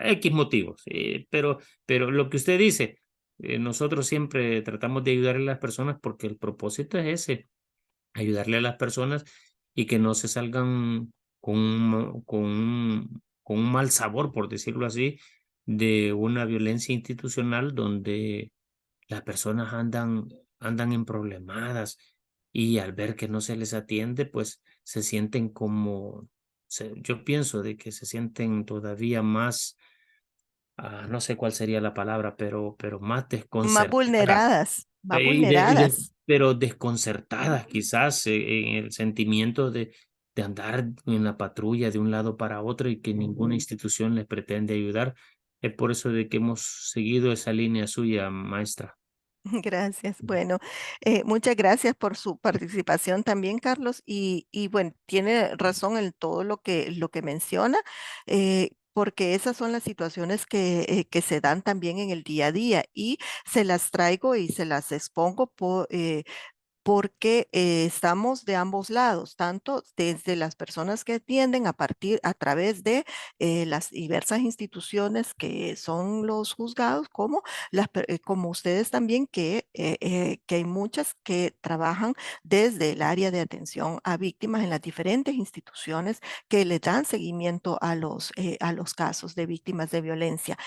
Speaker 8: X motivos, pero lo que usted dice, nosotros siempre tratamos de ayudar a las personas porque el propósito es ese, ayudarle a las personas y que no se salgan con un mal sabor, por decirlo así, de una violencia institucional donde las personas andan emproblemadas y al ver que no se les atiende, pues se sienten yo pienso de que se sienten todavía más, no sé cuál sería la palabra, pero más
Speaker 1: Más
Speaker 8: desconcertadas
Speaker 1: vulneradas, más
Speaker 8: y
Speaker 1: vulneradas.
Speaker 8: pero desconcertadas quizás en el sentimiento de andar en la patrulla de un lado para otro y que ninguna institución les pretende ayudar. Es por eso de que hemos seguido esa línea suya, maestra.
Speaker 1: Gracias. Bueno, muchas gracias por su participación también, Carlos. Y bueno, tiene razón en todo lo que menciona, porque esas son las situaciones que se dan también en el día a día y se las traigo y se las expongo porque estamos de ambos lados, tanto desde las personas que atienden a través de las diversas instituciones que son los juzgados, como ustedes también, que hay muchas que trabajan desde el área de atención a víctimas en las diferentes instituciones que le dan seguimiento a los casos de víctimas de violencia.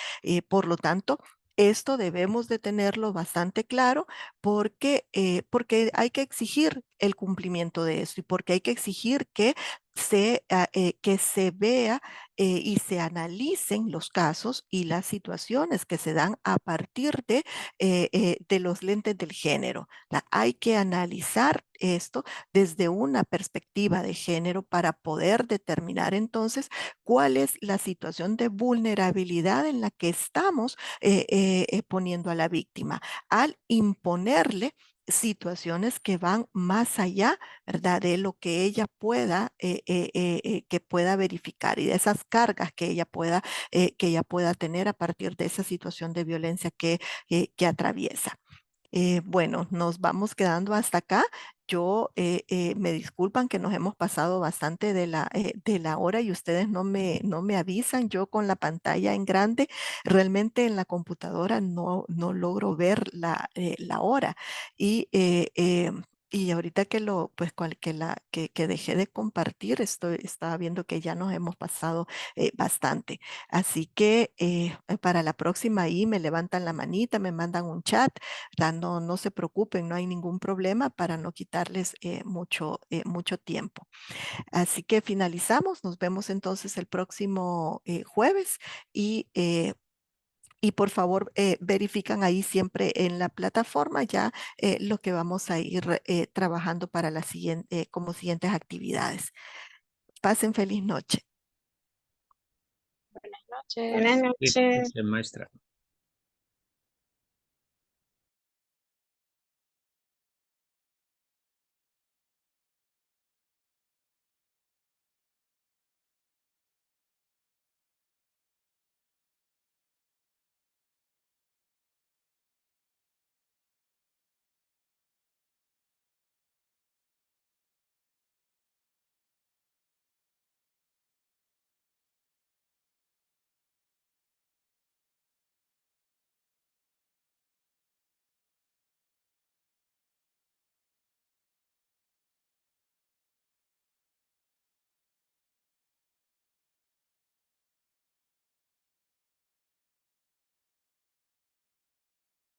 Speaker 1: Por lo tanto, esto debemos de tenerlo bastante claro porque hay que exigir el cumplimiento de esto y porque hay que exigir que se vea y se analicen los casos y las situaciones que se dan a partir de los lentes del género. Hay que analizar esto desde una perspectiva de género para poder determinar entonces cuál es la situación de vulnerabilidad en la que estamos poniendo a la víctima al imponerle situaciones que van más allá, ¿verdad? De lo que ella pueda verificar y de esas cargas que ella pueda tener a partir de esa situación de violencia que atraviesa. Bueno, nos vamos quedando hasta acá. Yo me disculpan que nos hemos pasado bastante de la hora y ustedes no me avisan. Yo con la pantalla en grande, realmente en la computadora no logro ver la hora. Y, y ahorita que pues que dejé de compartir, estaba viendo que ya nos hemos pasado bastante. Así que para la próxima ahí me levantan la manita, me mandan un chat. No se preocupen, no hay ningún problema para no quitarles mucho tiempo. Así que finalizamos, nos vemos entonces el próximo jueves y por favor verifican ahí siempre en la plataforma ya lo que vamos a ir trabajando para la como siguientes actividades. Pasen feliz noche.
Speaker 5: Buenas noches.
Speaker 2: Buenas
Speaker 8: Sí,
Speaker 2: noches.
Speaker 8: maestra.